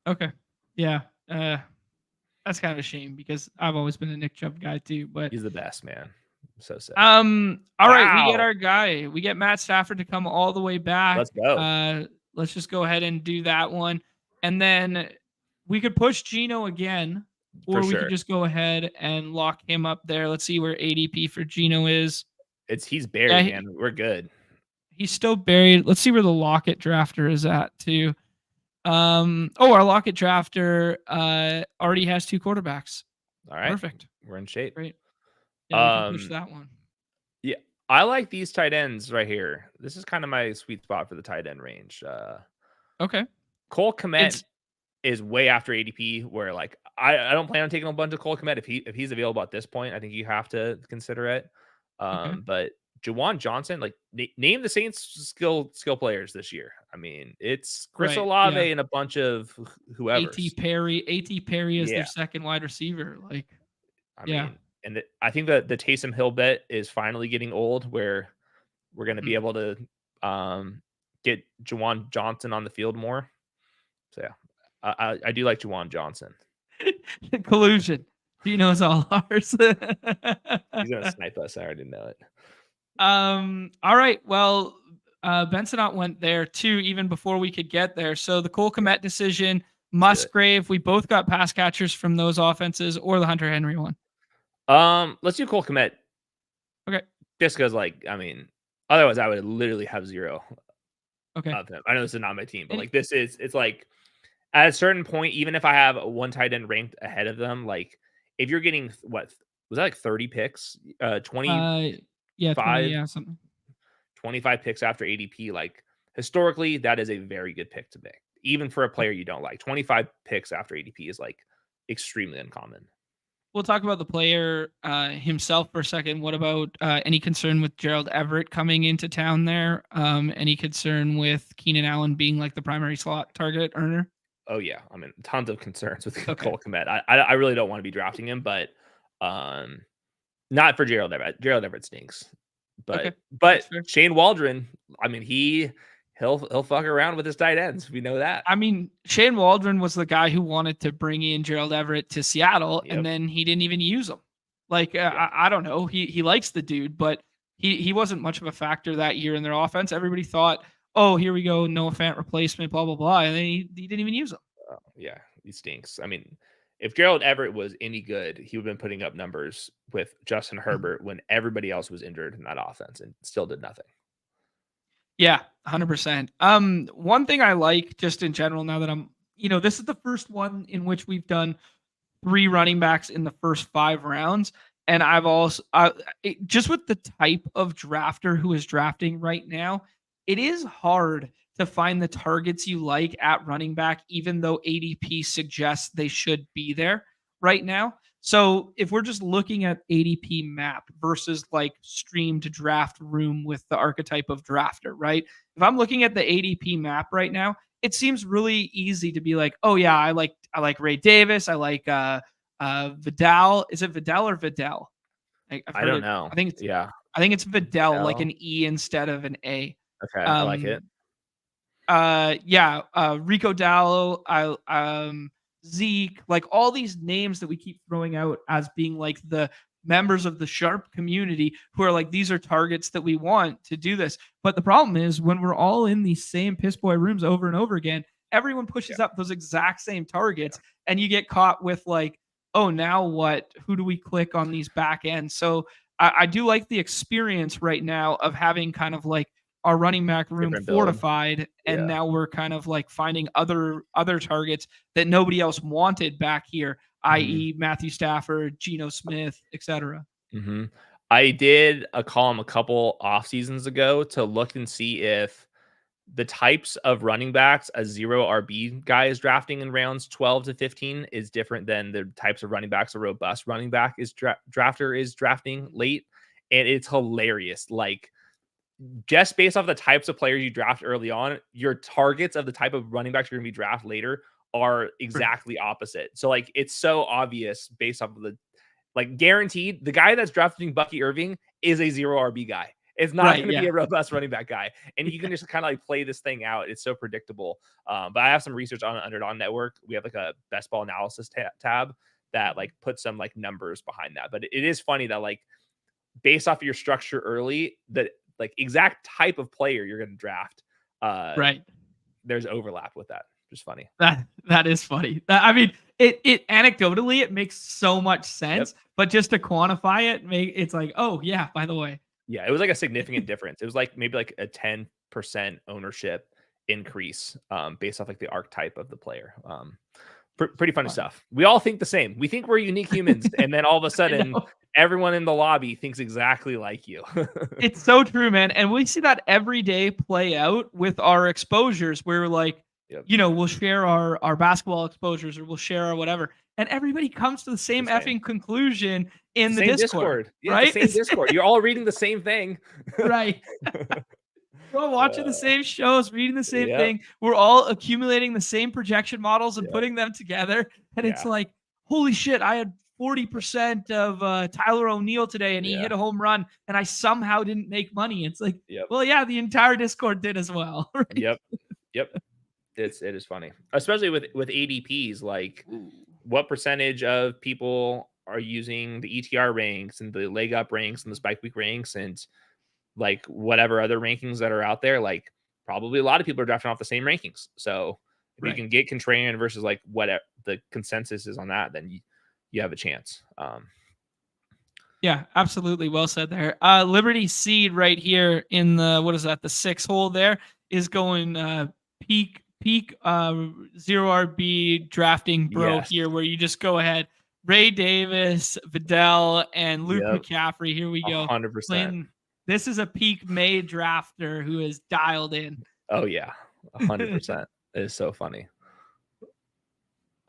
Speaker 1: Okay. Yeah. That's kind of a shame because I've always been a Nick Chubb guy too, but
Speaker 2: he's the best, man. So sick.
Speaker 1: All right, we get
Speaker 2: Wow.
Speaker 1: our guy. We get Matt Stafford to come all the way back.
Speaker 2: Let's go.
Speaker 1: Let's just go ahead and do that one. And then we could push Geno again,
Speaker 2: For
Speaker 1: or we could
Speaker 2: sure.
Speaker 1: just go ahead and lock him up there. Let's see where ADP for Geno is.
Speaker 2: He's
Speaker 1: Yeah,
Speaker 2: buried, man. We're good.
Speaker 1: he's still buried. Let's see where the Lockett drafter is at too. Our Lockett drafter already has 2 quarterbacks.
Speaker 2: All right.
Speaker 1: Perfect.
Speaker 2: We're in shape.
Speaker 1: Great. Yeah, we can push that one.
Speaker 2: Yeah, I like these tight ends right here. This is kind of my sweet spot for the tight end range.
Speaker 1: Okay.
Speaker 2: Cole Kmet is way after ADP, where like I don't plan on taking a bunch of Cole Kmet if he's available at this point. I think you have to consider it. But Juwan Johnson, like name the Saints skill players this year. I mean, it's Chris Olave and a bunch of whoever.
Speaker 1: AT Perry is
Speaker 2: Yeah.
Speaker 1: their second wide receiver. Like,
Speaker 2: I mean, and I think that the Taysom Hill bet is finally getting old, where we're going to be able to get Juwan Johnson on the field more. So yeah, I do like Juwan Johnson.
Speaker 1: Collusion. Gino's all ours.
Speaker 2: He's gonna snipe us. I already know it.
Speaker 1: All right. Well, Bensonot went there too, even before we could get there. So the Cole Kmet decision, Musgrave. We both got pass catchers from those offenses, or the Hunter Henry one.
Speaker 2: Let's do Cole Kmet.
Speaker 1: Okay.
Speaker 2: Just because, like, I mean, otherwise I would literally have 0.
Speaker 1: Okay.
Speaker 2: Of them. I know this is not my team, but like it's like at a certain point, even if I have one tight end ranked ahead of them, like if you're getting what was that, like 30 picks, 20,
Speaker 1: 20, something.
Speaker 2: 25 picks after ADP, like historically, that is a very good pick to pick, even for a player you don't like. 25 picks after ADP is like extremely uncommon.
Speaker 1: We'll talk about the player himself for a second. What about any concern with Gerald Everett coming into town there? Any concern with Keenan Allen being like the primary slot target earner?
Speaker 2: Oh yeah, I mean, tons of concerns with Cole Kmet. I really don't want to be drafting him, but not for Gerald Everett. Gerald Everett stinks. But Shane Waldron, I mean, he'll fuck around with his tight ends. We know that.
Speaker 1: I mean, Shane Waldron was the guy who wanted to bring in Gerald Everett to Seattle, and then he didn't even use him. Like, I don't know. He likes the dude, but he wasn't much of a factor that year in their offense. Everybody thought, oh, here we go, Noah Fant replacement, blah, blah, blah. And then he didn't even use him.
Speaker 2: Yeah, he stinks. I mean, if Gerald Everett was any good, he would have been putting up numbers with Justin Herbert when everybody else was injured in that offense and still did nothing.
Speaker 1: Yeah, 100%. One thing I like just in general now that this is the first one in which we've done 3 running backs in the first 5 rounds. And I've also, just with the type of drafter who is drafting right now, it is hard to find the targets you like at running back, even though ADP suggests they should be there right now. So if we're just looking at ADP map versus like streamed draft room with the archetype of drafter, right? If I'm looking at the ADP map right now, it seems really easy to be like, oh yeah, I like Ray Davis. I like Vidal. Is it Vidal or Vidal?
Speaker 2: I don't know.
Speaker 1: I think it's Vidal, like an E instead of an A.
Speaker 2: Okay, I like it.
Speaker 1: Rico Dallo, Zeke, like all these names that we keep throwing out as being like the members of the Sharp community who are like, these are targets that we want to do this. But the problem is when we're all in these same piss boy rooms over and over again, everyone pushes up those exact same targets and you get caught with like, oh, now what? Who do we click on these back ends? So I do like the experience right now of having kind of like our running back room fortified, and now we're kind of like finding other targets that nobody else wanted back here, i.e. Matthew Stafford, Geno Smith, etc.
Speaker 2: I did a column a couple off seasons ago to look and see if the types of running backs a 0 RB guy is drafting in rounds 12 to 15 is different than the types of running backs a robust running back is drafter is drafting late. And it's hilarious. Like, just based off the types of players you draft early on, your targets of the type of running backs you're going to be draft later are exactly opposite. So like, it's so obvious based off of the, like, guaranteed the guy that's drafting Bucky Irving is a 0 RB guy. It's not going to be a robust running back guy. And you can just kind of like play this thing out. It's so predictable. But I have some research on Underdog Network. We have like a best ball analysis tab that like puts some like numbers behind that. But it is funny that like based off of your structure early, the like exact type of player you're going to draft.
Speaker 1: Right.
Speaker 2: There's overlap with that. Just funny.
Speaker 1: That is funny. I mean, it anecdotally it makes so much sense, but just to quantify it, it's like, oh yeah, by the way.
Speaker 2: Yeah, it was like a significant difference. It was like maybe like a 10% ownership increase based off like the archetype of the player. Pretty funny stuff. We all think the same. We think we're unique humans, and then all of a sudden, everyone in the lobby thinks exactly like you.
Speaker 1: It's so true, man. And we see that every day play out with our exposures where we're like, we'll share our basketball exposures or we'll share our whatever. And everybody comes to the same effing conclusion in the Discord.
Speaker 2: Yeah,
Speaker 1: right?
Speaker 2: The same Discord. You're all reading the same thing.
Speaker 1: Right. We're all watching the same shows, reading the same thing. We're all accumulating the same projection models and putting them together. And it's like, holy shit, I had 40% of Tyler O'Neill today and he hit a home run and I somehow didn't make money. It's like, well, yeah, the entire Discord did as well. Right?
Speaker 2: Yep. It is funny, especially with ADPs. Like, what percentage of people are using the ETR ranks and the leg up ranks and the spike week ranks and like whatever other rankings that are out there? Like, probably a lot of people are drafting off the same rankings. So if you can get Contrarian versus like whatever the consensus is on that, then you have a chance.
Speaker 1: Yeah, absolutely. Well said there. Liberty Seed right here in the, what is that? The 6 hole there is going peak 0 RB drafting bro here, where you just go ahead. Ray Davis, Vidal, and Luke McCaffrey. Here we go.
Speaker 2: 100%.
Speaker 1: This is a peak May drafter who is dialed in.
Speaker 2: Oh yeah, 100%. It is so funny.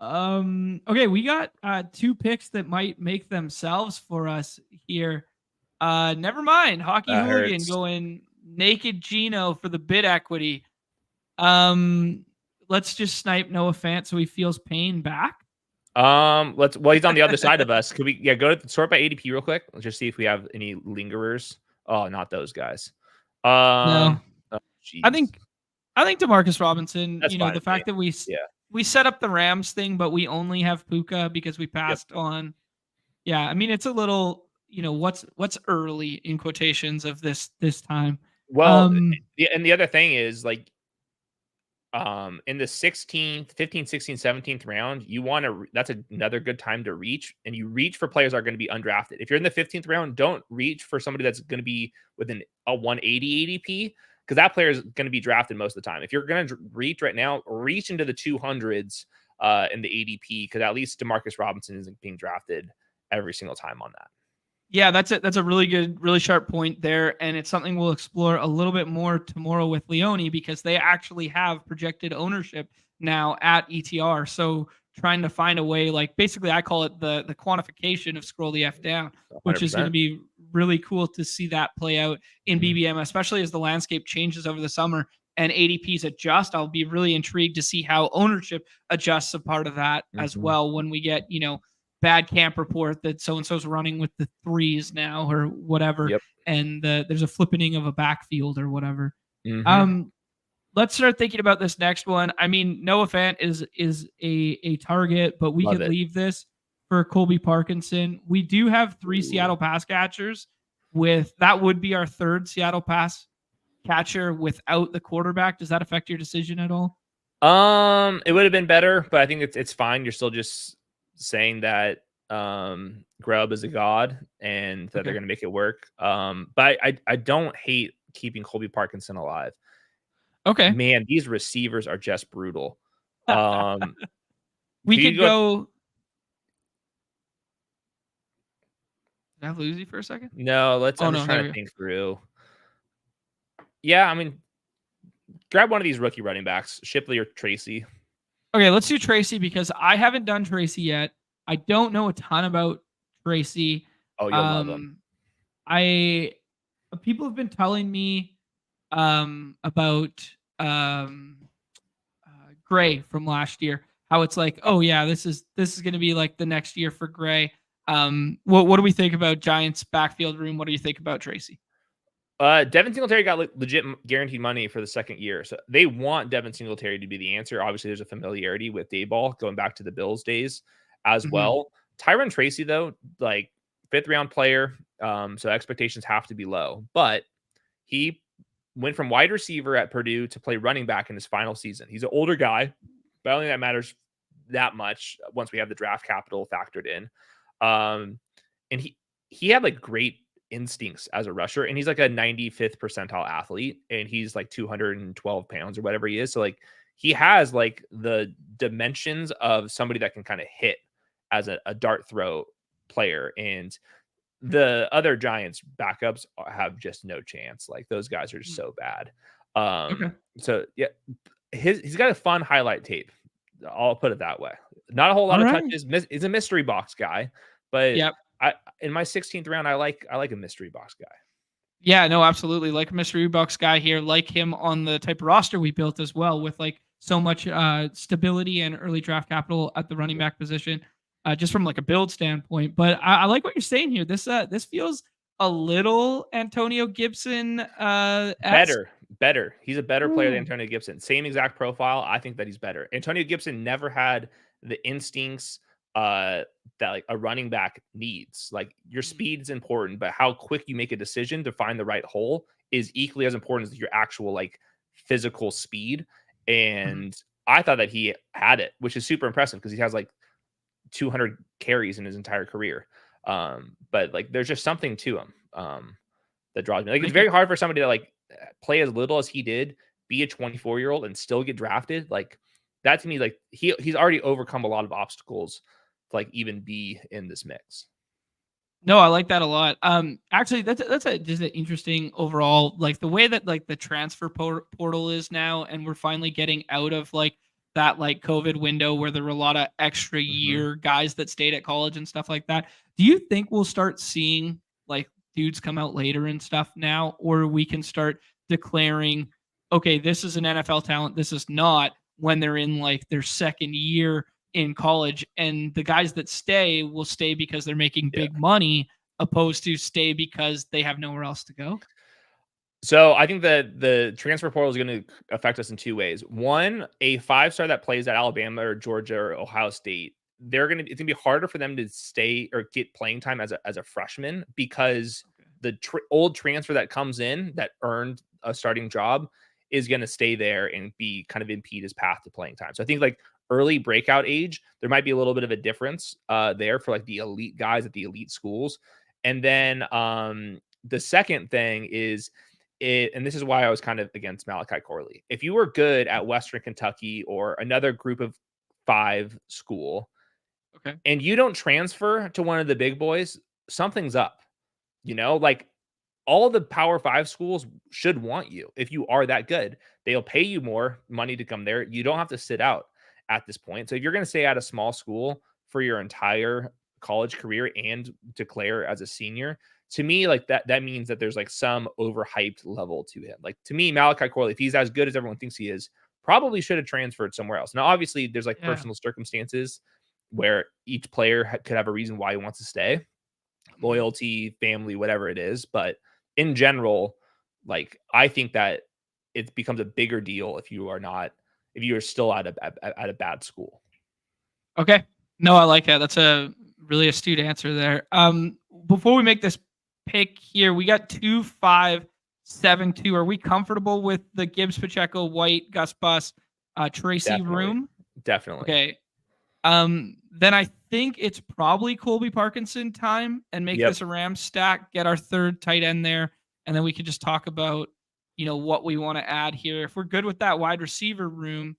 Speaker 1: Okay, we got 2 picks that might make themselves for us here. Never mind. Hockey Hooligan going naked Gino for the bid equity. Let's just snipe Noah Fant so he feels pain back.
Speaker 2: Well, he's on the other side of us. Could we go to sort by ADP real quick? Let's just see if we have any lingerers. Oh, not those guys.
Speaker 1: No. Oh, I think DeMarcus Robinson,
Speaker 2: That's
Speaker 1: the fact that we set up the Rams thing, but we only have Puka because we passed on. Yeah, I mean, it's a little, what's early in quotations of this time.
Speaker 2: Well, and the other thing is like, in the 16th, 15th, 16th, 17th round, that's another good time to reach, and you reach for players that are going to be undrafted. If you're in the 15th round, don't reach for somebody that's going to be within a 180 ADP, because that player is going to be drafted most of the time. If you're going to reach right now, reach into the 200s in the ADP, because at least DeMarcus Robinson isn't being drafted every single time on that.
Speaker 1: Yeah, that's it. That's a really good, really sharp point there. And it's something we'll explore a little bit more tomorrow with Leone, because they actually have projected ownership now at ETR. So trying to find a way, like basically I call it the quantification of scroll the F down, which 100%. Is going to be really cool to see that play out in BBM, especially as the landscape changes over the summer and ADPs adjust. I'll be really intrigued to see how ownership adjusts a part of that as well when we get, bad camp report that so-and-so's running with the 3s now or whatever. And there's a flippening of a backfield or whatever. Let's start thinking about this next one. I mean, Noah Fant is a target, but we could leave this for Colby Parkinson. We do have 3 Seattle pass catchers that would be our 3rd Seattle pass catcher without the quarterback. Does that affect your decision at all?
Speaker 2: It would have been better, but I think it's fine. You're still just saying that Grubb is a god and that they're going to make it work. But I don't hate keeping Colby Parkinson alive.
Speaker 1: Okay,
Speaker 2: man, these receivers are just brutal.
Speaker 1: We could go. Did I lose you for a second?
Speaker 2: No, I'm just trying to think through. Yeah, I mean, grab one of these rookie running backs, Shipley or Tracy.
Speaker 1: Okay, let's do Tracy because I haven't done Tracy yet. I don't know a ton about Tracy.
Speaker 2: Oh, you'll love him.
Speaker 1: People have been telling me about Gray from last year. How it's like, oh yeah, this is going to be like the next year for Gray. What do we think about Giants backfield room? What do you think about Tracy?
Speaker 2: Devin Singletary got legit guaranteed money for the 2nd year. So they want Devin Singletary to be the answer. Obviously, there's a familiarity with Dayball going back to the Bills days as well. Tyron Tracy, though, like 5th round player, So expectations have to be low. But he went from wide receiver at Purdue to play running back in his final season. He's an older guy, but I don't think that matters that much once we have the draft capital factored in. And he had like great instincts as a rusher, and he's like a 95th percentile athlete, and he's like 212 pounds or whatever he is. So like he has like the dimensions of somebody that can kind of hit as a dart throw player. And the other Giants backups have just no chance. Like those guys are just so bad.
Speaker 1: Okay.
Speaker 2: So yeah, he's got a fun highlight tape. I'll put it that way. Not a whole lot
Speaker 1: All
Speaker 2: of
Speaker 1: right.
Speaker 2: touches. He's a mystery box guy, but
Speaker 1: Yep.
Speaker 2: I in my 16th round, I like a mystery box guy.
Speaker 1: Yeah, no, absolutely. Like a mystery box guy here, like him on the type of roster we built as well, with like so much stability and early draft capital at the running back position, just from like a build standpoint. But I like what you're saying here. This feels a little Antonio Gibson
Speaker 2: Better. He's a better player than
Speaker 1: Ooh.
Speaker 2: Antonio Gibson. Same exact profile. I think that he's better. Antonio Gibson never had the instincts that like a running back needs. Like your speed is important, but how quick you make a decision to find the right hole is equally as important as your actual like physical speed. And I thought that he had it, which is super impressive because he has like 200 carries in his entire career. But like there's just something to him that draws me. Like it's very hard for somebody to like play as little as he did, be a 24-year-old and still get drafted. Like that to me, like he's already overcome a lot of obstacles to like even be in this mix.
Speaker 1: No, I like that a lot. Actually, that's just an interesting overall, like the way that like the transfer portal is now, and we're finally getting out of like that like COVID window where there were a lot of extra year guys that stayed at college and stuff like that. Do you think we'll start seeing like dudes come out later and stuff now, or we can start declaring, okay, this is an NFL talent, this is not, when they're in like their second year in college, and the guys that stay will stay because they're making big money, opposed to stay because they have nowhere else to go?
Speaker 2: So I think that the transfer portal is going to affect us in two ways. One, a 5-star that plays at Alabama or Georgia or Ohio State, it's gonna be harder for them to stay or get playing time as a freshman because the old transfer that comes in that earned a starting job is going to stay there and be kind of impede his path to playing time. So I think like early breakout age, there might be a little bit of a difference there for like the elite guys at the elite schools. And then the second thing is and this is why I was kind of against Malachi Corley. If you were good at Western Kentucky or another group of 5 school,
Speaker 1: Okay.
Speaker 2: and you don't transfer to one of the big boys, something's up. You know, like all the Power 5 schools should want you if you are that good. They'll pay you more money to come there. You don't have to sit out at this point. So if you're going to stay at a small school for your entire college career and declare as a senior, to me, like that means that there's like some overhyped level to him. Like to me, Malachi Corley, if he's as good as everyone thinks he is, probably should have transferred somewhere else. Now, obviously, there's like personal circumstances where each player could have a reason why he wants to stay, loyalty, family, whatever it is. But in general, like I think that it becomes a bigger deal if you are still at a bad school.
Speaker 1: Okay. No, I like that. That's a really astute answer there. Before we make this pick here, we got 2, 5, 7, 2. Are we comfortable with the Gibbs, Pacheco, White, Gus Bus, Tracy room?
Speaker 2: Definitely.
Speaker 1: Okay. Then I think it's probably Colby Parkinson time, and make this a Rams stack, get our third tight end there, and then we could just talk about, what we want to add here. If we're good with that wide receiver room.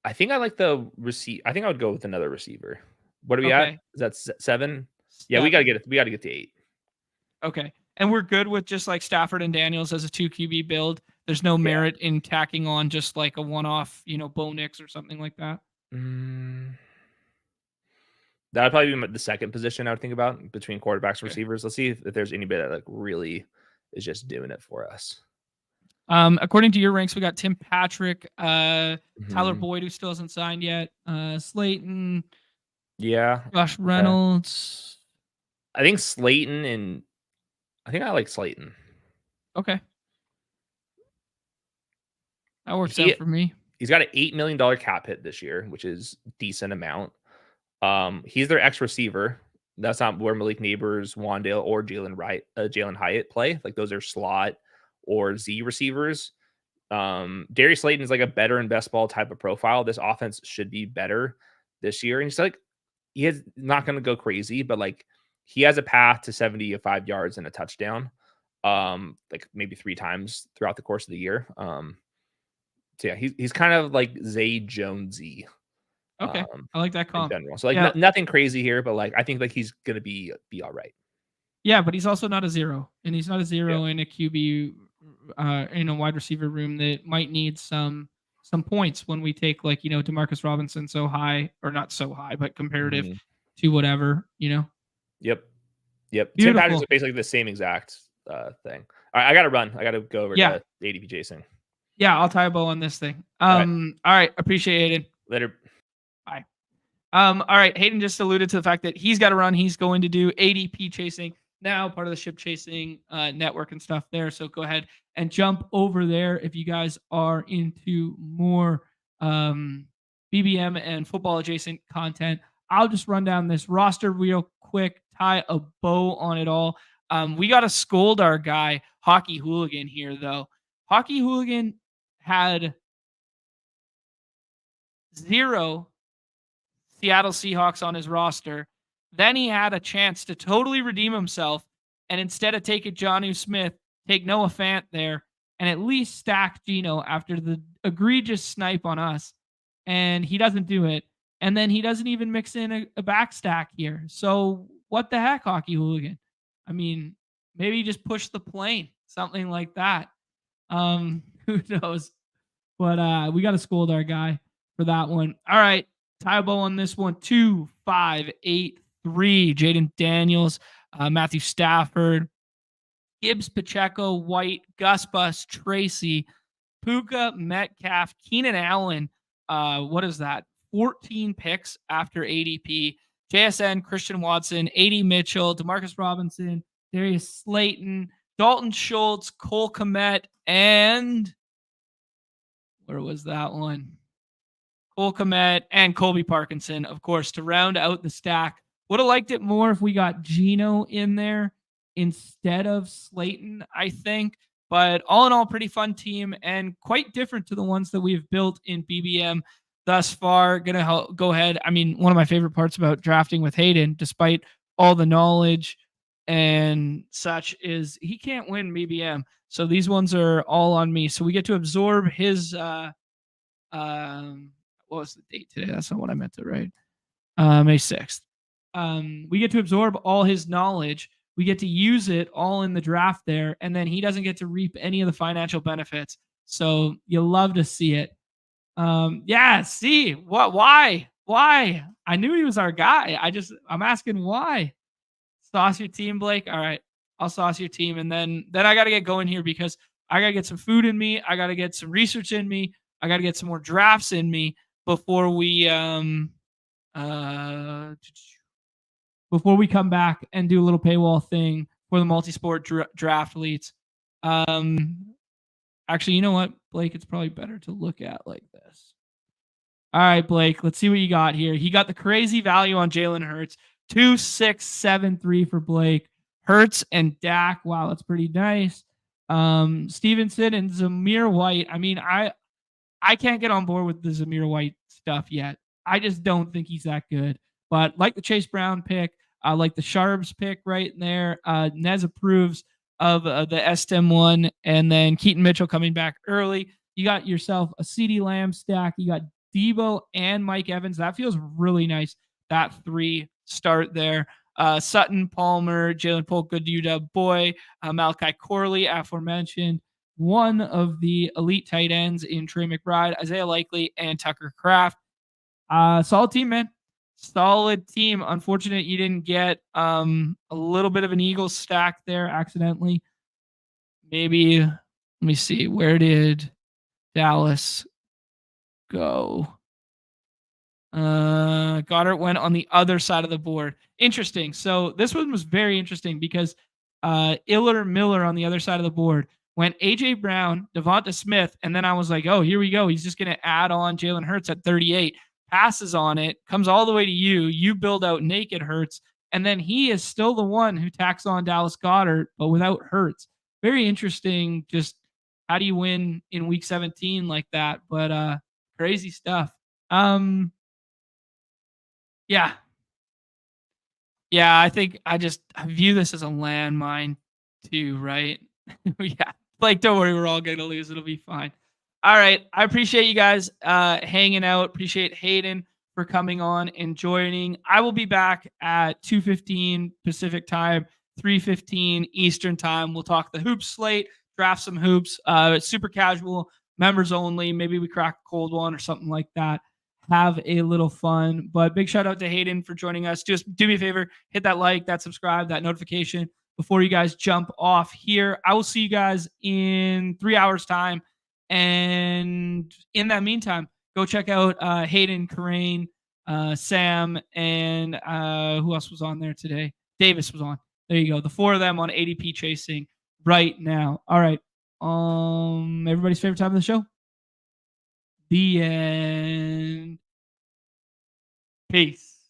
Speaker 2: I think I like the receive. I think I would go with another receiver. What are we at? Is that 7? Yeah, we got to get it. We got to get to 8.
Speaker 1: Okay. And we're good with just like Stafford and Daniels as a 2 QB build. There's no merit in tacking on just like a one-off, Bo Nix or something like that.
Speaker 2: That would probably be the second position I would think about between quarterbacks and receivers. Let's see if there's anybody that like really is just doing it for us.
Speaker 1: According to your ranks, we got Tim Patrick, Tyler Boyd, who still hasn't signed yet, Slayton, Josh Reynolds.
Speaker 2: I think Slayton, and I think I like Slayton.
Speaker 1: Okay. That works out for me.
Speaker 2: He's got an $8 million cap hit this year, which is decent amount. He's their ex receiver. That's not where Malik Neighbors, Wandale, or Jalen Hyatt play. Like those are slot or Z receivers. Darius Slayton is like a better and best ball type of profile. This offense should be better this year. And he's like, he is not going to go crazy, but like he has a path to 75 yards and a touchdown. Like maybe 3 times throughout the course of the year. So yeah, he's kind of like Zay Jonesy.
Speaker 1: Okay. I like that
Speaker 2: In
Speaker 1: comp.
Speaker 2: general. So like nothing crazy here, but like I think like he's gonna be all right.
Speaker 1: Yeah, but he's also not a 0, and he's not a 0 in a QB in a wide receiver room that might need some points when we take like, Demarcus Robinson so high, or not so high, but comparative to whatever,
Speaker 2: Yep.
Speaker 1: Beautiful.
Speaker 2: Tim Patrick's basically the same exact thing. All right, I gotta run. I gotta go over to ADP chasing.
Speaker 1: Yeah, I'll tie a bow on this thing. All right. Appreciate it.
Speaker 2: Later.
Speaker 1: Bye. All right. Hayden just alluded to the fact that he's got to run. He's going to do ADP chasing now, part of the ship chasing network and stuff there. So go ahead and jump over there if you guys are into more BBM and football adjacent content. I'll just run down this roster real quick, tie a bow on it all. We got to scold our guy, Hockey Hooligan, here, though. Hockey Hooligan had 0 Seattle Seahawks on his roster. Then he had a chance to totally redeem himself, and instead of taking Jonnu Smith, take Noah Fant there, and at least stack Geno after the egregious snipe on us. And he doesn't do it. And then he doesn't even mix in a back stack here. So what the heck, Hockey Hooligan? I mean, maybe just push the plane, something like that. Who knows? But we got to scold our guy for that one. All right. Tie a bow on this one. 2, 5, 8, 3. Jaden Daniels, Matthew Stafford, Gibbs, Pacheco, White, Gus Bus, Tracy, Puka, Metcalf, Keenan Allen. What is that? 14 picks after ADP. JSN, Christian Watson, AD Mitchell, Demarcus Robinson, Darius Slayton, Dalton Schultz, Cole Kmet, and where was that one? Cole Kmet and Colby Parkinson, of course, to round out the stack. Would have liked it more if we got Geno in there instead of Slayton, I think. But all in all, pretty fun team and quite different to the ones that we've built in BBM thus far. Gonna go ahead. I mean, one of my favorite parts about drafting with Hayden, despite all the knowledge and such, is he can't win BBM. So these ones are all on me. So we get to absorb his what was the date today? That's not what I meant to write. May 6th. We get to absorb all his knowledge. We get to use it all in the draft there, and then he doesn't get to reap any of the financial benefits. So you love to see it. Yeah, see what? Why? I knew he was our guy. I'm asking why. Sauce your team, Blake. All right, I'll sauce your team, and then I got to get going here because I got to get some food in me. I got to get some research in me. I got to get some more drafts in me before we come back and do a little paywall thing for the multi-sport draft leads. Actually, you know what, Blake? It's probably better to look at like this. All right, Blake, let's see what you got here. He got the crazy value on Jalen Hurts. 2,673 for Blake. Hurts and Dak. Wow, that's pretty nice. Stevenson and Zamir White. I mean, I can't get on board with the Zamir White stuff yet. I just don't think he's that good. But like the Chase Brown pick, like the Sharps pick right there, Nez approves of the STEM one, and then Keaton Mitchell coming back early. You got yourself a CeeDee Lamb stack. You got Debo and Mike Evans. That feels really nice. That 3 start there. Sutton, Palmer, Jalen Polk, good UW boy, Malachi Corley, aforementioned. One of the elite tight ends in Trey McBride, Isaiah Likely, and Tucker Kraft. Solid team, man. Solid team. Unfortunate you didn't get a little bit of an Eagles stack there accidentally. Maybe, let me see. Where did Dallas go? Goddard went on the other side of the board. Interesting. So this one was very interesting because Miller on the other side of the board went A.J. Brown, Devonta Smith, and then I was like, oh, here we go. He's just going to add on Jalen Hurts at 38. Passes on it, comes all the way to you. You build out naked Hurts, And then he is still the one who tacks on Dallas Goedert, but without Hurts. Very interesting. Just how do you win in week 17 like that? But crazy stuff. Yeah. Yeah, I think I view this as a landmine too, right? Yeah. Like, don't worry, we're all gonna lose. It'll be fine. All right. I appreciate you guys hanging out. Appreciate Hayden for coming on and joining. I will be back at 2:15 Pacific time, 3:15 Eastern time. We'll talk the hoops slate, draft some hoops. Super casual, members only. Maybe we crack a cold one or something like that. Have a little fun. But big shout out to Hayden for joining us. Just do me a favor, hit that like, that subscribe, that notification before you guys jump off here. I will see you guys in 3 hours time. And in that meantime, go check out Hayden, Karain, Sam, and who else was on there today? Davis was on. There you go. The 4 of them on ADP chasing right now. All right. Everybody's favorite time of the show? The end. Peace.